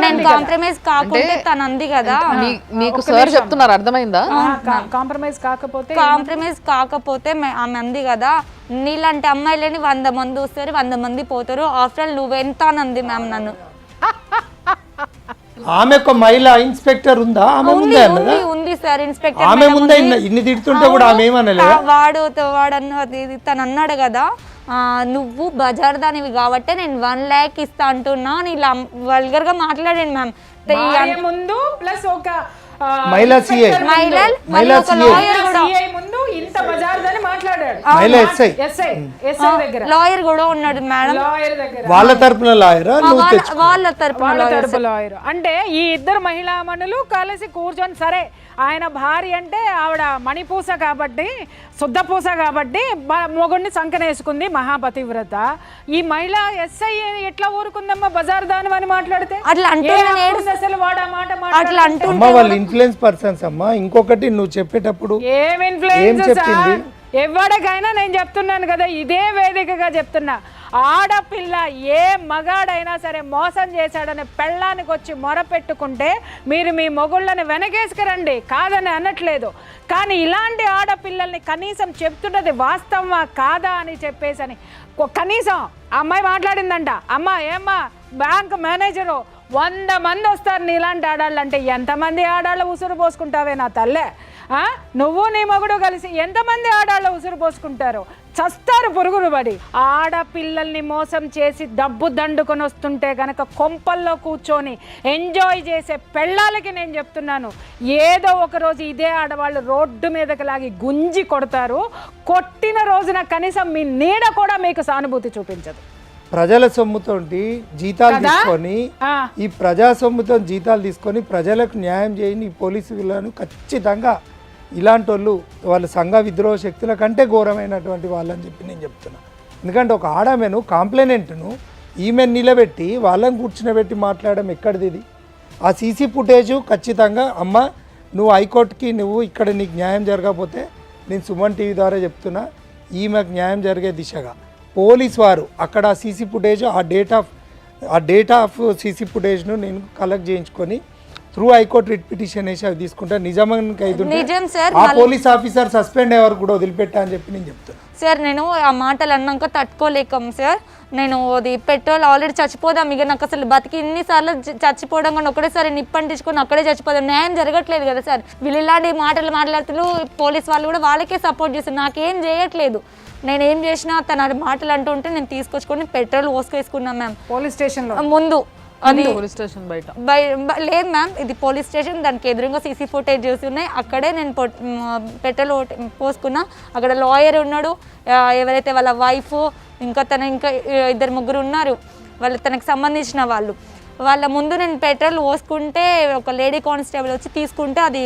నేను కాంప్రమైజ్ కాకుంటే తను అంది కదా. మీకు సార్ చెప్తున్నారు, అర్థమైందా? కాంప్రమైజ్ కాకపోతే ఆమె అంది కదా, నీలాంటి అమ్మాయిలని 100 మంది వస్తారు, 100 మంది పోతారు, ఆఫ్టర్ ఆల్ నువ్వెంత అని అంది మ్యామ్ నన్ను. ఆమె ఒక మహిళా ఇన్స్పెక్టర్ ఉందా? ఆమె ముందే అన్నదా? ఉంది సార్ ఇన్స్పెక్టర్. ఆమె ముందే ఇన్ని తిడుతుంటే కూడా ఆమె ఏమనలేదా? వాడు తను అన్నాడు కదా, నువ్వు బజార్ దానివి కాబట్టి నేను 1 lakh ఇస్తా అంటున్నా అని ఇలా వల్గర్ గా మాట్లాడాను మ్యామ్. ముందు ప్లస్ ఒక మహిళా సిఐ ముందు ఇంత బజార్ అని మాట్లాడాడు. మహిళా ఎస్ఐ లాయర్ కూడా ఉన్నాడు మేడం. వాళ్ళ తరపున లాయరా? వాళ్ళ తరపున లాయర్. అంటే ఈ ఇద్దరు మహిళామణులు కలిసి కూర్చొని, సరే ఆయన భార్య అంటే ఆవిడ మణిపూస కాబట్టి, శుద్ధపూస కాబట్టి మొగుడిని సంకనేసుకుంది, మహాపతివ్రత. ఈ మహిళా ఎస్ఐ ఎట్లా ఊరుకుందమ్మా బజార్ దాని అని మాట్లాడితే? అట్లా అసలు వాడు ఆ మాట అట్లా వాళ్ళు ఇన్ఫ్లుయెన్స్ పర్సన్స్ అమ్మా. ఇంకొకటి నువ్వు చెప్పేటప్పుడు ఏం ఇన్ఫ్లుయెన్స్ ఎవరికైనా నేను చెప్తున్నాను కదా, ఇదే వేదికగా చెప్తున్నా, ఆడపిల్ల ఏ మగాడైనా సరే మోసం చేశాడని పెళ్ళానికి వచ్చి మొరపెట్టుకుంటే మీరు మీ మొగుళ్ళని వెనకేసుకురండి, కాదని అనట్లేదు. కానీ ఇలాంటి ఆడపిల్లల్ని కనీసం చెప్తున్నది వాస్తవమా కాదా అని చెప్పేసి కనీసం అమ్మాయి మాట్లాడిందంట, అమ్మ ఏమ్మా బ్యాంక్ మేనేజరు 100 మంది వస్తారు నీలాంటి ఆడాళ్ళు అంటే ఎంతమంది ఆడాళ్ళు ఉసురు పోసుకుంటావే నా తల్లే? నువ్వు నీ మొగుడు కలిసి ఎంతమంది ఆడాళ్ళు ఉసురు పోసుకుంటారు? చస్తారు పురుగులు పడి. ఆడపిల్లల్ని మోసం చేసి డబ్బు దండుకొని వస్తుంటే గనక కొంపల్లో కూర్చొని ఎంజాయ్ చేసే పెళ్ళాలకి నేను చెప్తున్నాను, ఏదో ఒక రోజు ఇదే ఆడవాళ్ళు రోడ్డు మీదకి లాగి గుంజి కొడతారు. కొట్టిన రోజున కనీసం మీ నీడ కూడా మీకు సానుభూతి చూపించదు. ప్రజల సొమ్ముతో జీతాలు తీసుకొని, ఈ ప్రజా సొమ్ముతో జీతాలు తీసుకొని ప్రజలకు న్యాయం చేయని ఈ పోలీసులను ఖచ్చితంగా ఇలాంటి వాళ్ళు వాళ్ళ సంఘ విద్రోహ శక్తుల కంటే ఘోరమైనటువంటి వాళ్ళని చెప్పి నేను చెప్తున్నా. ఎందుకంటే ఒక ఆడమెను కాంప్లైనెంట్ను ఈమెను నిలబెట్టి వాళ్ళని కూర్చునబెట్టి మాట్లాడడం ఎక్కడిది? ఇది ఆ సీసీ ఫుటేజు ఖచ్చితంగా అమ్మ నువ్వు హైకోర్టుకి నువ్వు ఇక్కడ నీకు న్యాయం జరగకపోతే నేను సుమన్ టీవీ ద్వారా చెప్తున్నా, ఈమెకు న్యాయం జరిగే దిశగా పోలీస్ వారు అక్కడ సీసీ ఫుటేజ్ ఆ డేటా ఆఫ్ సీసీ ఫుటేజ్ను నేను కలెక్ట్ చేయించుకొని త్రూ హైకోర్టు రిట్ పిటిషన్ వేసి అవి తీసుకుంటా. నిజానికి అయితే ఆ పోలీస్ ఆఫీసర్ సస్పెండ్ అయ్యే వరకు కూడా వదిలిపెట్టా అని చెప్పి నేను చెప్తాను. సార్ నేను ఆ మాటలు అన్నాక తట్టుకోలేకం సార్, నేను అది పెట్రోల్ ఆల్రెడీ చచ్చిపోదాం, ఇక నాకు అసలు బతికి ఇన్నిసార్లు చచ్చిపోవడం కానీ ఒకటేసారి నిప్పంటించుకొని అక్కడే చచ్చిపోదాం, న్యాయం జరగట్లేదు కదా సార్. వీళ్ళు ఇలాంటి మాటలు మాట్లాడుతూ పోలీస్ వాళ్ళు కూడా వాళ్ళకే సపోర్ట్ చేస్తారు, నాకేం చేయట్లేదు. నేను ఏం చేసినా తన మాటలు అంటుంటే నేను తీసుకొచ్చుకొని పెట్రోల్ పోసుకేసుకున్నాం మ్యామ్ పోలీస్ స్టేషన్ ముందు. అది పోలీస్ స్టేషన్ బయట లేదు మ్యామ్, ఇది పోలీస్ స్టేషన్, దానికి ఎదురుగా సీసీ ఫుటేజ్ చూసి ఉన్నాయి. అక్కడే నేను పెట్రోల్ పోసుకున్నా. అక్కడ లాయర్ ఉన్నాడు, ఎవరైతే వాళ్ళ వైఫ్ ఇంకా ఇంకా 2-3 ఉన్నారు, వాళ్ళు తనకు సంబంధించిన వాళ్ళు. వాళ్ళ ముందు నేను పెట్రోల్ పోసుకుంటే ఒక లేడీ కానిస్టేబుల్ వచ్చి తీసుకుంటే అది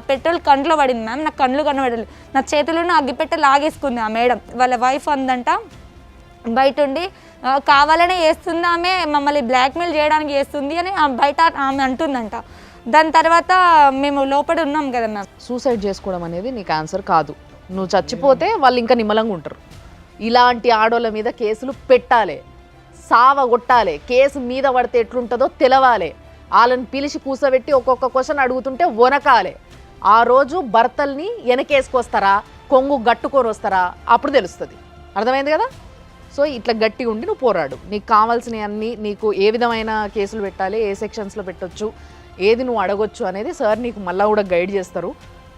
పెట్రోల్ కంట్లో పడింది మ్యామ్. నాకు కండ్లు కనబడలేదు, నా చేతిలోనే అగ్గిపెట్టె లాగేసుకుంది ఆ మేడం. వాళ్ళ వైఫ్ అందంట బయట ఉండి కావాలనే వేస్తుంది, ఆమె మమ్మల్ని బ్లాక్మెయిల్ చేయడానికి వేస్తుంది అని బయట ఆమె అంటుందంట. దాని తర్వాత మేము లోపల ఉన్నాం కదా మ్యామ్. సూసైడ్ చేసుకోవడం అనేది నీకు ఆన్సర్ కాదు. నువ్వు చచ్చిపోతే వాళ్ళు ఇంకా నిమ్మలంగా ఉంటారు. ఇలాంటి ఆడోళ్ళ మీద కేసులు పెట్టాలి, సావగొట్టాలి, కేసు మీద పడితే ఎట్లుంటుందో తెలవాలి. వాళ్ళని పిలిచి కూసబెట్టి ఒక్కొక్క క్వశ్చన్ అడుగుతుంటే వనకాలి. ఆ రోజు భర్తల్ని వెనకేసుకొస్తారా, కొంగు గట్టుకొని వస్తారా, అప్పుడు తెలుస్తుంది. అర్థమైంది కదా? సో ఇట్లా గట్టిగా ఉండి నువ్వు పోరాడు. నీకు కావాల్సినవన్నీ, నీకు ఏ విధమైన కేసులు పెట్టాలి, ఏ సెక్షన్స్లో పెట్టొచ్చు, ఏది నువ్వు అడగొచ్చు అనేది సార్ నీకు మళ్ళీ కూడా గైడ్ చేస్తారు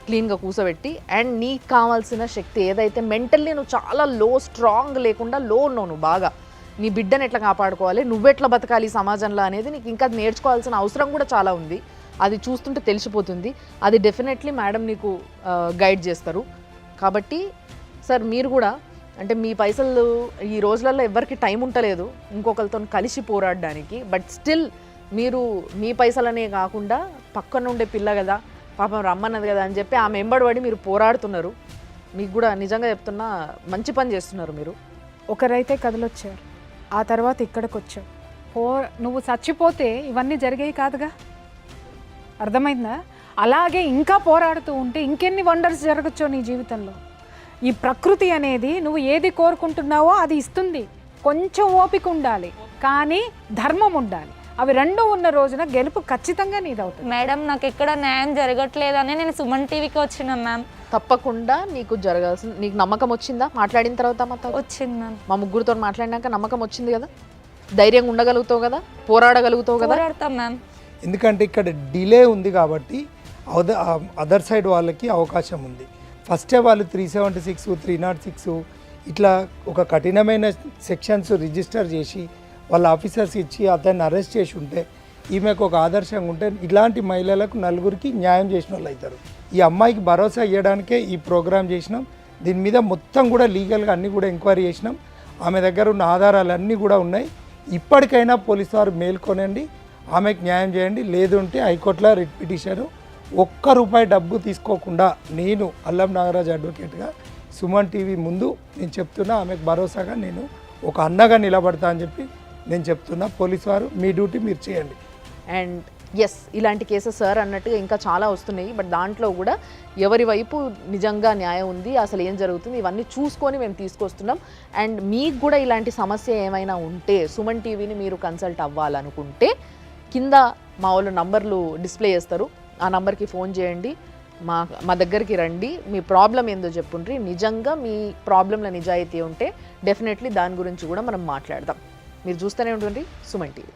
క్లీన్గా కూసబెట్టి. అండ్ నీకు కావాల్సిన శక్తి ఏదైతే మెంటల్లీ నువ్వు చాలా స్ట్రాంగ్ లేకుండా ఉన్నావు, నువ్వు బాగా నీ బిడ్డను ఎట్లా కాపాడుకోవాలి, నువ్వెట్లా బతకాలి సమాజంలో అనేది నీకు ఇంకా నేర్చుకోవాల్సిన అవసరం కూడా చాలా ఉంది. అది చూస్తుంటే తెలిసిపోతుంది. అది డెఫినెట్లీ మేడం నీకు గైడ్ చేస్తారు. కాబట్టి సార్ మీరు కూడా అంటే మీ పైసలు ఈ రోజులలో ఎవరికి టైం ఉండలేదు ఇంకొకరితో కలిసి పోరాడడానికి, బట్ స్టిల్ మీరు మీ పైసలనే కాకుండా పక్కన ఉండే పిల్ల కదా పాపం రమ్మన్నది కదా అని చెప్పి ఆమె ఎంబడి మీరు పోరాడుతున్నారు. మీకు కూడా నిజంగా చెప్తున్నా మంచి పని చేస్తున్నారు మీరు. ఒకరైతే కదలొచ్చారు, ఆ తర్వాత ఇక్కడికి వచ్చావు. నువ్వు చచ్చిపోతే ఇవన్నీ జరిగేవి కాదుగా, అర్థమైందా? అలాగే ఇంకా పోరాడుతూ ఉంటే ఇంకెన్ని వండర్స్ జరగచ్చో నీ జీవితంలో. ఈ ప్రకృతి అనేది నువ్వు ఏది కోరుకుంటున్నావో అది ఇస్తుంది. కొంచెం ఓపిక ఉండాలి, కానీ ధర్మం ఉండాలి. అవి రెండు ఉన్న రోజున గెలుపు ఖచ్చితంగా నీదవుతుంది. మేడం నాకు ఎక్కడ న్యాయం జరగట్లేదని నేను సుమన్ టీవీకి వచ్చిన మ్యామ్. తప్పకుండా నీకు జరగాల్సింది. నీకు నమ్మకం వచ్చిందా మాట్లాడిన తర్వాత? వచ్చింది మ్యామ్. మా ముగ్గురితో మాట్లాడినాక నమ్మకం వచ్చింది కదా, ధైర్యంగా ఉండగలుగుతావు కదా, పోరాడగలుగుతావు కదా. పోరాడతాం మ్యామ్. ఎందుకంటే ఇక్కడ డిలే ఉంది కాబట్టి అదర్ సైడ్ వాళ్ళకి అవకాశం ఉంది. ఫస్టే వాళ్ళు 376, 306 ఇట్లా ఒక కఠినమైన సెక్షన్స్ రిజిస్టర్ చేసి వాళ్ళ ఆఫీసర్స్ ఇచ్చి అతన్ని అరెస్ట్ చేసి ఉంటే ఈమెకు ఒక ఆదర్శంగా ఉంటే ఇలాంటి మహిళలకు నలుగురికి న్యాయం చేసిన వాళ్ళు అవుతారు. ఈ అమ్మాయికి భరోసా ఇవ్వడానికే ఈ ప్రోగ్రామ్ చేసినాం. దీని మీద మొత్తం కూడా లీగల్గా అన్నీ కూడా ఎంక్వైరీ చేసినాం. ఆమె దగ్గర ఉన్న ఆధారాలు అన్నీ కూడా ఉన్నాయి. ఇప్పటికైనా పోలీసు వారు మేల్కొనండి, ఆమెకు న్యాయం చేయండి. లేదు అంటే హైకోర్టులో రిట్ పిటిషన్. ₹1 డబ్బు తీసుకోకుండా నేను అల్లం నాగరాజ్ అడ్వకేట్గా సుమన్ టీవీ ముందు నేను చెప్తున్నా, ఆమెకు భరోసాగా నేను ఒక అన్నగా నిలబడతా అని చెప్పి నేను చెప్తున్నా. పోలీసు వారు మీ డ్యూటీ మీరు చేయండి. అండ్ ఎస్, ఇలాంటి కేసెస్ సార్ అన్నట్టుగా ఇంకా చాలా వస్తున్నాయి. బట్ దాంట్లో కూడా ఎవరి వైపు నిజంగా న్యాయం ఉంది, అసలు ఏం జరుగుతుంది, ఇవన్నీ చూసుకొని మేము తీసుకొస్తున్నాం. అండ్ మీకు కూడా ఇలాంటి సమస్య ఏమైనా ఉంటే సుమన్ టీవీని మీరు కన్సల్ట్ అవ్వాలనుకుంటే కింద మా వాళ్ళు నంబర్లు డిస్ప్లే చేస్తారు, ఆ నంబర్కి ఫోన్ చేయండి, మా దగ్గరికి రండి, మీ ప్రాబ్లం ఏందో చెప్పుండ్రి. నిజంగా మీ ప్రాబ్లంలో నిజాయితీ ఉంటే డెఫినెట్లీ దాని గురించి కూడా మనం మాట్లాడదాం. మీరు చూస్తూనే ఉంటుంది సుమన్ టీవీ.